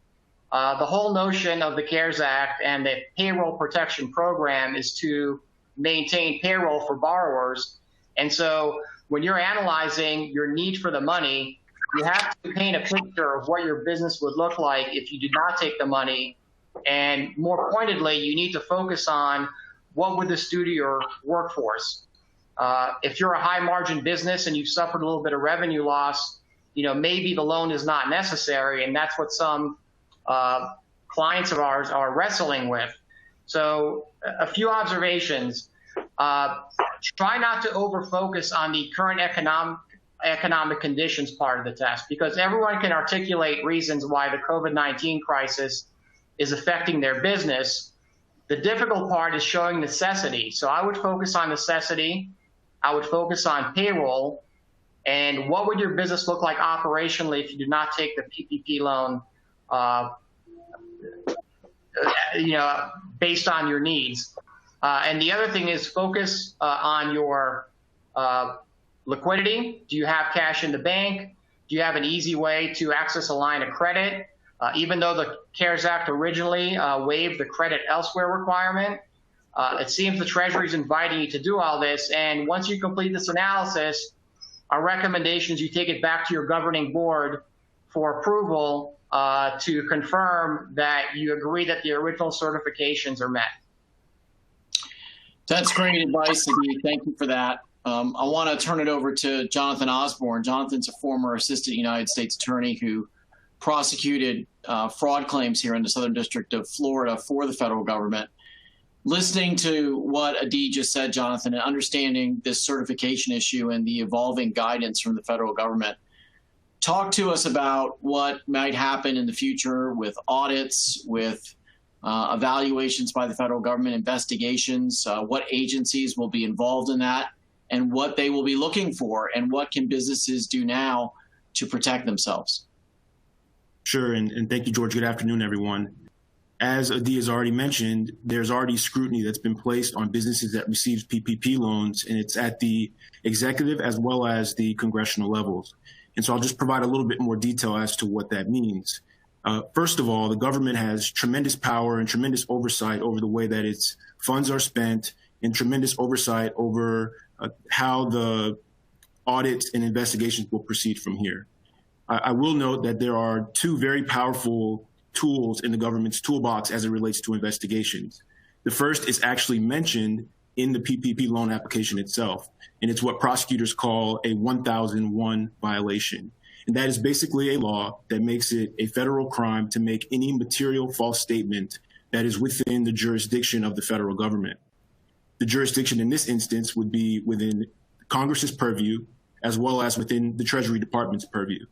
Speaker 4: The whole notion of the CARES Act and the payroll protection program is to maintain payroll for borrowers. And so when you're analyzing your need for the money, you have to paint a picture of what your business would look like if you did not take the money. And more pointedly, you need to focus on what would this do to your workforce. If you're a high margin business and you've suffered a little bit of revenue loss, maybe the loan is not necessary, and that's what some clients of ours are wrestling with. So a few observations. Try not to over-focus on the current economic conditions part of the test, because everyone can articulate reasons why the COVID-19 crisis is affecting their business. The difficult part is showing necessity. So I would focus on necessity. I would focus on payroll. And what would your business look like operationally if you did not take the PPP loan, based on your needs? And the other thing is focus on your liquidity. Do you have cash in the bank? Do you have an easy way to access a line of credit? Even though the CARES Act originally waived the credit elsewhere requirement, it seems the Treasury is inviting you to do all this. And once you complete this analysis, our recommendation is you take it back to your governing board for approval to confirm that you agree that the original certifications are met.
Speaker 1: That's great advice, Adi. Thank you for that. I want to turn it over to Jonathan Osborne. Jonathan's a former assistant United States attorney who prosecuted fraud claims here in the Southern District of Florida for the federal government. Listening to what Adi just said, Jonathan, and understanding this certification issue and the evolving guidance from the federal government, talk to us about what might happen in the future with audits, with evaluations by the federal government, investigations, what agencies will be involved in that, and what they will be looking for, and what can businesses do now to protect themselves.
Speaker 5: Sure, and thank you, George. Good afternoon, everyone. As Adi has already mentioned, there's already scrutiny that's been placed on businesses that receive PPP loans, and it's at the executive as well as the congressional levels. And so I'll just provide a little bit more detail as to what that means. First of all, the government has tremendous power and tremendous oversight over the way that its funds are spent, and tremendous oversight over how the audits and investigations will proceed from here. I will note that there are two very powerful tools in the government's toolbox as it relates to investigations. The first is actually mentioned in the PPP loan application itself, and it's what prosecutors call a 1001 violation. And that is basically a law that makes it a federal crime to make any material false statement that is within the jurisdiction of the federal government. The jurisdiction in this instance would be within Congress's purview, as well as within the Treasury Department's purview.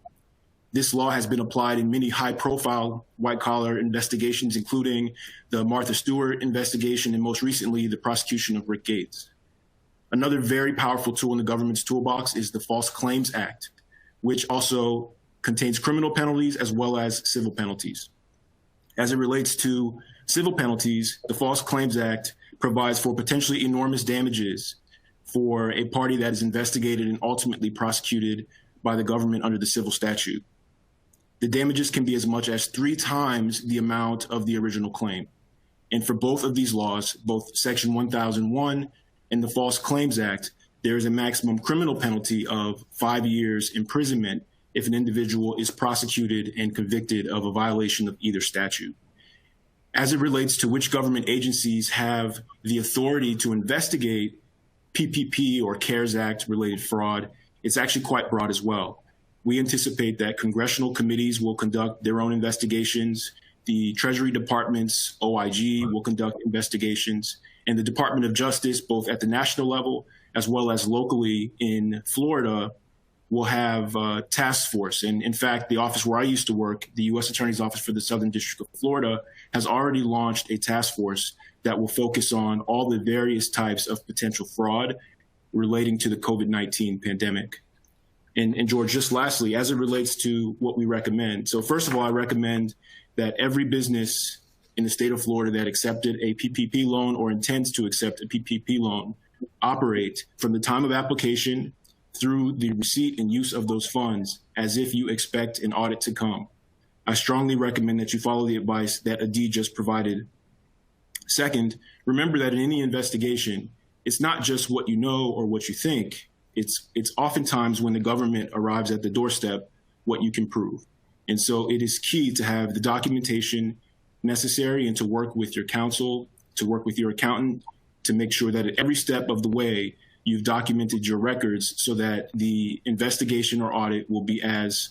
Speaker 5: This law has been applied in many high-profile white-collar investigations, including the Martha Stewart investigation and most recently the prosecution of Rick Gates. Another very powerful tool in the government's toolbox is the False Claims Act, which also contains criminal penalties as well as civil penalties. As it relates to civil penalties, the False Claims Act provides for potentially enormous damages for a party that is investigated and ultimately prosecuted by the government under the civil statute. The damages can be as much as 3 times the amount of the original claim. And for both of these laws, both Section 1001 and the False Claims Act, there is a maximum criminal penalty of 5 years imprisonment if an individual is prosecuted and convicted of a violation of either statute. As it relates to which government agencies have the authority to investigate PPP or CARES Act related fraud, it's actually quite broad as well. We anticipate that congressional committees will conduct their own investigations. The Treasury Department's OIG will conduct investigations, and the Department of Justice, both at the national level as well as locally in Florida, will have a task force. And in fact, the office where I used to work, the U.S. Attorney's Office for the Southern District of Florida, has already launched a task force that will focus on all the various types of potential fraud relating to the COVID-19 pandemic. And George, just lastly, as it relates to what we recommend. So first of all, I recommend that every business in the state of Florida that accepted a PPP loan or intends to accept a PPP loan operate from the time of application through the receipt and use of those funds as if you expect an audit to come. I strongly recommend that you follow the advice that Adi just provided. Second, remember that in any investigation, it's not just what you know or what you think. It's oftentimes when the government arrives at the doorstep, what you can prove. And so it is key to have the documentation necessary and to work with your counsel, to work with your accountant, to make sure that at every step of the way, you've documented your records so that the investigation or audit will be as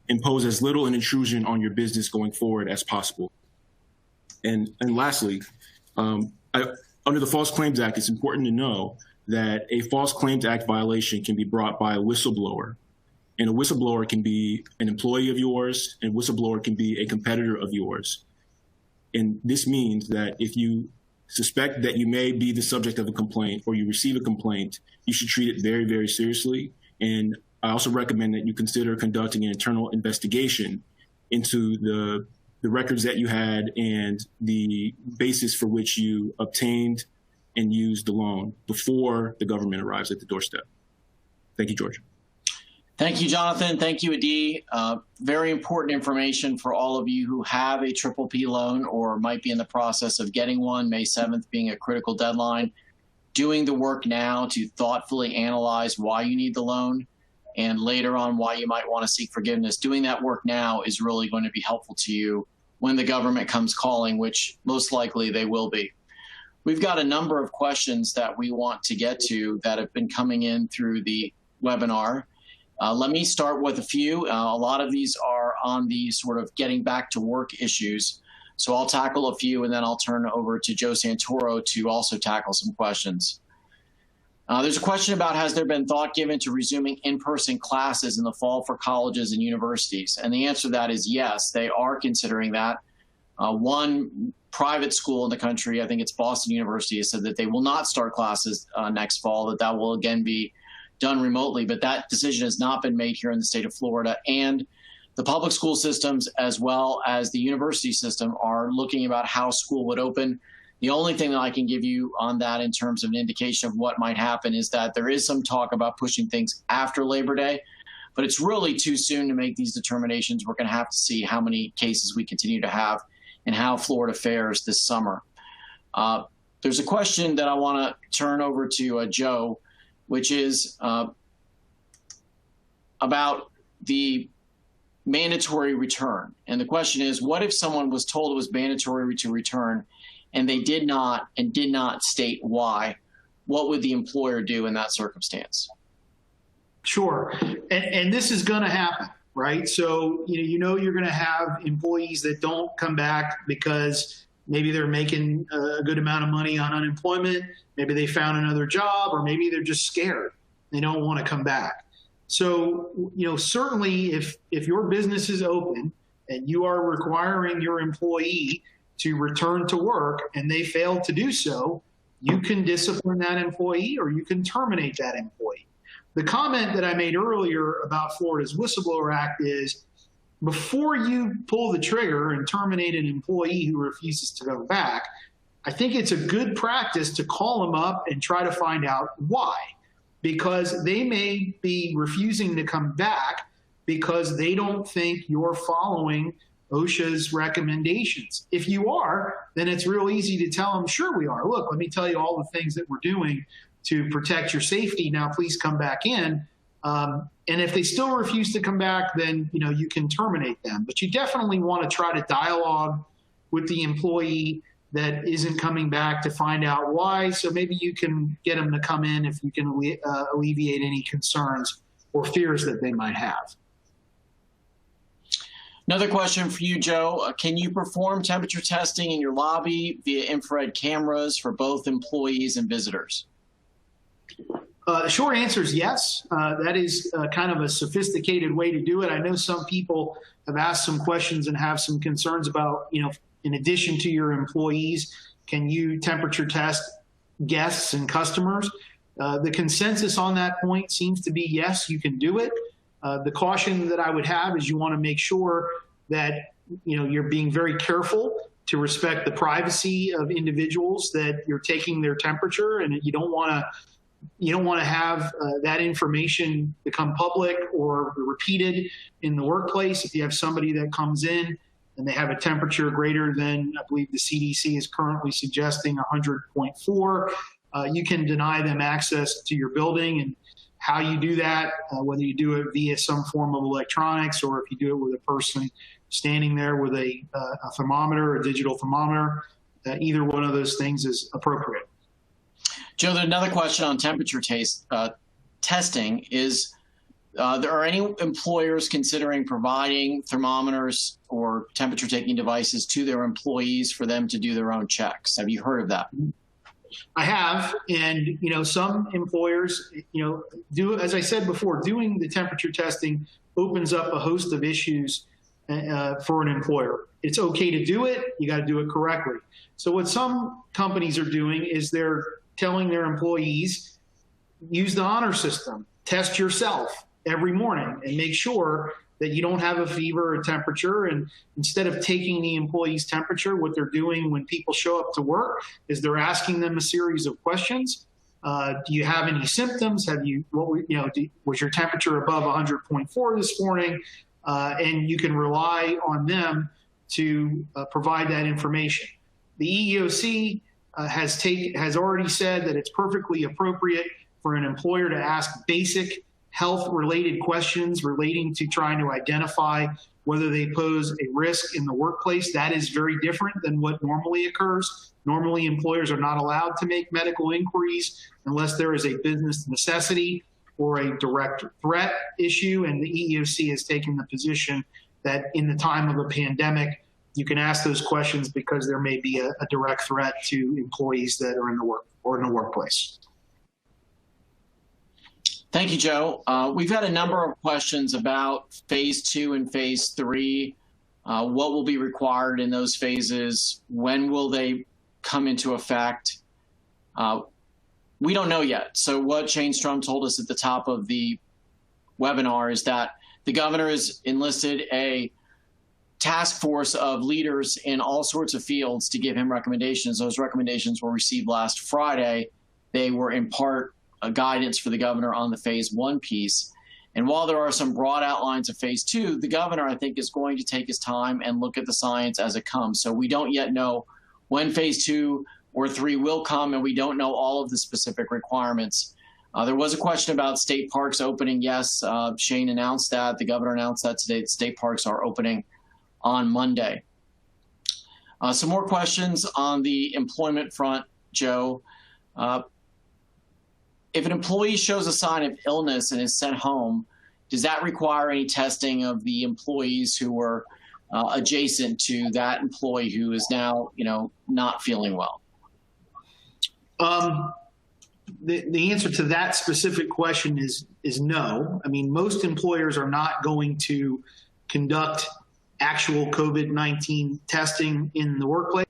Speaker 5: impose as little an intrusion on your business going forward as possible. And lastly, under the False Claims Act, it's important to know that a False Claims Act violation can be brought by a whistleblower. And a whistleblower can be an employee of yours, and a whistleblower can be a competitor of yours. And this means that if you suspect that you may be the subject of a complaint or you receive a complaint, you should treat it very, very seriously. And I also recommend that you consider conducting an internal investigation into the records that you had and the basis for which you obtained and used the loan before the government arrives at the doorstep. Thank you, George.
Speaker 1: Thank you, Jonathan. Thank you, Adi. Very important information for all of you who have a PPP loan or might be in the process of getting one, May 7th being a critical deadline. Doing the work now to thoughtfully analyze why you need the loan and later on why you might want to seek forgiveness. Doing that work now is really going to be helpful to you when the government comes calling, which most likely they will be. We've got a number of questions that we want to get to that have been coming in through the webinar. Let me start with a few. A lot of these are on the sort of getting back to work issues. So I'll tackle a few and then I'll turn over to Joe Santoro to also tackle some questions. There's a question about, has there been thought given to resuming in-person classes in the fall for colleges and universities? And the answer to that is yes, they are considering that. One private school in the country, I think it's Boston University, has said that they will not start classes next fall, that will again be done remotely, but that decision has not been made here in the state of Florida. And the public school systems as well as the university system are looking about how school would open. The only thing that I can give you on that in terms of an indication of what might happen is that there is some talk about pushing things after Labor Day, but it's really too soon to make these determinations. We're going to have to see how many cases we continue to have and how Florida fares this summer. There's a question that I want to turn over to Joe, which is about the mandatory return. And the question is, what if someone was told it was mandatory to return and they did not state why? What would the employer do in that circumstance?
Speaker 3: Sure. And this is going to happen, right? So, you know you're going to have employees that don't come back because maybe they're making a good amount of money on unemployment. Maybe they found another job, or maybe they're just scared. They don't want to come back. So, certainly if your business is open and you are requiring your employee to return to work and they fail to do so, you can discipline that employee or you can terminate that employee. The comment that I made earlier about Florida's Whistleblower Act is, before you pull the trigger and terminate an employee who refuses to go back, I think it's a good practice to call them up and try to find out why. Because they may be refusing to come back because they don't think you're following OSHA's recommendations. If you are, then it's real easy to tell them, sure we are. Look, let me tell you all the things that we're doing to protect your safety. Now, please come back in. And if they still refuse to come back, then you can terminate them. But you definitely want to try to dialogue with the employee that isn't coming back to find out why. So maybe you can get them to come in if you can alleviate any concerns or fears that they might have.
Speaker 1: Another question for you, Joe. Can you perform temperature testing in your lobby via infrared cameras for both employees and visitors?
Speaker 3: The short answer is yes. That is kind of a sophisticated way to do it. I know some people have asked some questions and have some concerns about, in addition to your employees, can you temperature test guests and customers? The consensus on that point seems to be yes, you can do it. The caution that I would have is you want to make sure that you're being very careful to respect the privacy of individuals that you're taking their temperature, and you don't want to have that information become public or repeated in the workplace. If you have somebody that comes in and they have a temperature greater than, I believe the CDC is currently suggesting 100.4, you can deny them access to your building. And how you do that, whether you do it via some form of electronics or if you do it with a person standing there with a thermometer, a digital thermometer, either one of those things is appropriate.
Speaker 1: Joe, another question on temperature testing is, there are any employers considering providing thermometers or temperature taking devices to their employees for them to do their own checks? Have you heard of that?
Speaker 3: I have, and some employers, do, as I said before, doing the temperature testing opens up a host of issues for an employer. It's okay to do it, you got to do it correctly. So what some companies are doing is they're telling their employees, use the honor system, test yourself every morning and make sure that you don't have a fever or temperature. And instead of taking the employee's temperature, what they're doing when people show up to work is they're asking them a series of questions. Do you have any symptoms? Was your temperature above 100.4 this morning? And you can rely on them to provide that information. The EEOC has already said that it's perfectly appropriate for an employer to ask basic health-related questions relating to trying to identify whether they pose a risk in the workplace. That is very different than what normally occurs. Normally, employers are not allowed to make medical inquiries unless there is a business necessity or a direct threat issue, and the EEOC has taken the position that in the time of a pandemic, you can ask those questions because there may be a direct threat to employees that are in the workplace.
Speaker 1: Thank you, Joe. We've had a number of questions about phase 2 and phase 3. What will be required in those phases? When will they come into effect? We don't know yet. So what Shane Strum told us at the top of the webinar is that the governor has enlisted a task force of leaders in all sorts of fields to give him recommendations. Those recommendations were received last Friday. They were in part a guidance for the governor on the phase 1 piece. And while there are some broad outlines of phase 2, the governor, I think, is going to take his time and look at the science as it comes. So we don't yet know when phase 2 or 3 will come, and we don't know all of the specific requirements. There was a question about state parks opening. Yes, Shane announced that. The governor announced that today. State parks are opening on Monday. Some more questions on the employment front, Joe. If an employee shows a sign of illness and is sent home, does that require any testing of the employees who were adjacent to that employee who is now, not feeling well?
Speaker 3: The answer to that specific question is no. I mean, most employers are not going to conduct actual COVID-19 testing in the workplace.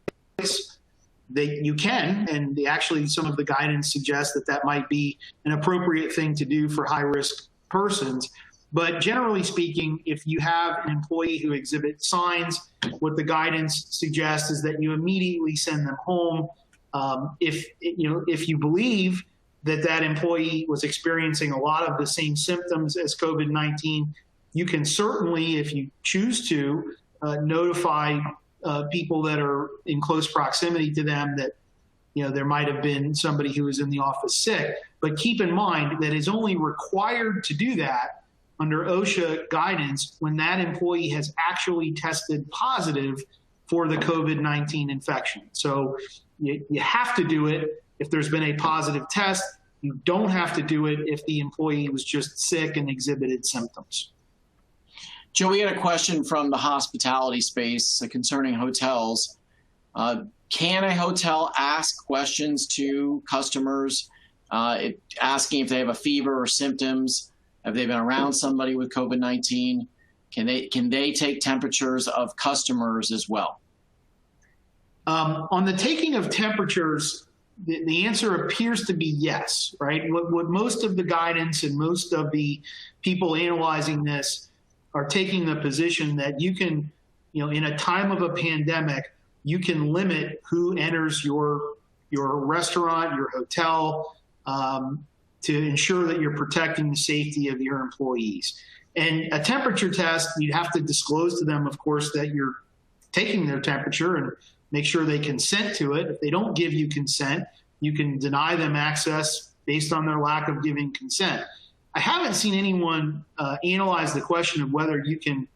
Speaker 3: You can, and actually some of the guidance suggests that might be an appropriate thing to do for high-risk persons. But generally speaking, if you have an employee who exhibits signs, what the guidance suggests is that you immediately send them home. If you believe that employee was experiencing a lot of the same symptoms as COVID-19, you can certainly, if you choose to, notify people that are in close proximity to them that, there might have been somebody who was in the office sick. But keep in mind that it's only required to do that under OSHA guidance when that employee has actually tested positive for the COVID-19 infection. So you have to do it if there's been a positive test. You don't have to do it if the employee was just sick and exhibited symptoms.
Speaker 1: Joe, we had a question from the hospitality space concerning hotels. Can a hotel ask questions to customers, asking if they have a fever or symptoms? Have they been around somebody with COVID-19? Can they take temperatures of customers as well?
Speaker 3: On the taking of temperatures, the answer appears to be yes, right? What most of the guidance and most of the people analyzing this are taking the position that you can, in a time of a pandemic, you can limit who enters your restaurant, your hotel, to ensure that you're protecting the safety of your employees. And a temperature test, you have to disclose to them, of course, that you're taking their temperature and make sure they consent to it. If they don't give you consent, you can deny them access based on their lack of giving consent. I haven't seen anyone analyze the question of whether you can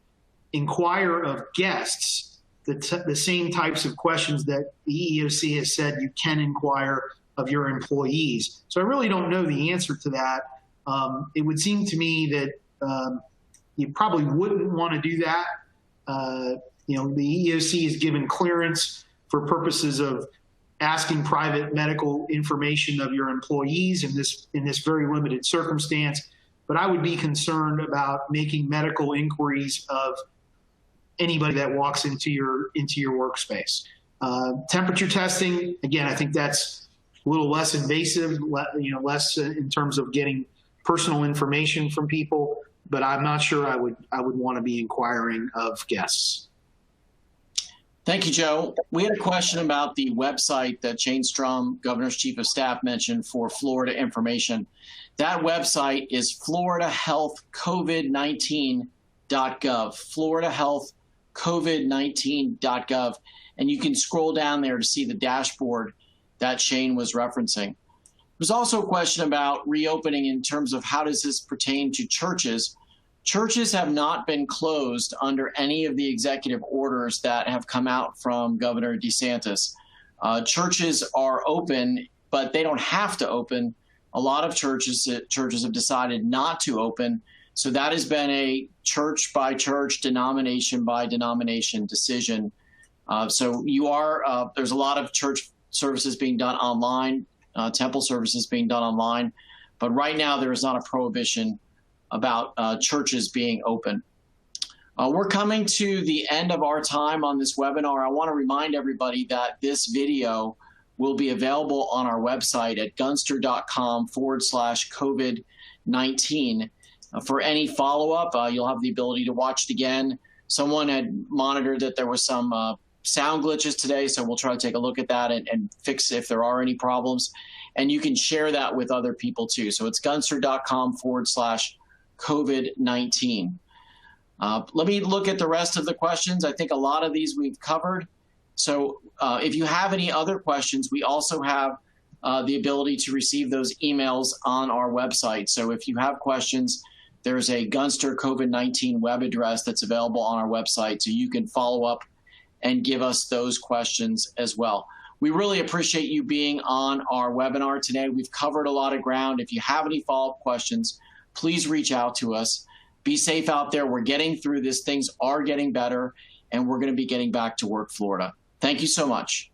Speaker 3: inquire of guests the same types of questions that the EEOC has said you can inquire of your employees. So I really don't know the answer to that. It would seem to me that you probably wouldn't want to do that. The EEOC has given clearance for purposes of asking private medical information of your employees in this very limited circumstance. But I would be concerned about making medical inquiries of anybody that walks into your workspace. Temperature testing, again, I think that's a little less invasive, less in terms of getting personal information from people. But I'm not sure I would want to be inquiring of guests.
Speaker 1: Thank you, Joe. We had a question about the website that Shane Strum, Governor's Chief of Staff, mentioned for Florida information. That website is floridahealthcovid19.gov, floridahealthcovid19.gov, and you can scroll down there to see the dashboard that Shane was referencing. There's also a question about reopening in terms of how does this pertain to churches. Churches have not been closed under any of the executive orders that have come out from Governor DeSantis. Churches are open, but they don't have to open. A lot of churches have decided not to open. So that has been a church by church, denomination by denomination decision. There's a lot of church services being done online, temple services being done online. But right now there is not a prohibition about churches being open. We're coming to the end of our time on this webinar. I want to remind everybody that this video will be available on our website at gunster.com/COVID-19. For any follow-up, you'll have the ability to watch it again. Someone had monitored that there was some sound glitches today, so we'll try to take a look at that and fix if there are any problems. And you can share that with other people too. So it's gunster.com/COVID-19. Let me look at the rest of the questions. I think a lot of these we've covered. So if you have any other questions, we also have the ability to receive those emails on our website. So if you have questions, there's a Gunster COVID-19 web address that's available on our website, so you can follow up and give us those questions as well. We really appreciate you being on our webinar today. We've covered a lot of ground. If you have any follow-up questions, please reach out to us. Be safe out there. We're getting through this. Things are getting better, and we're going to be getting back to work, Florida. Thank you so much.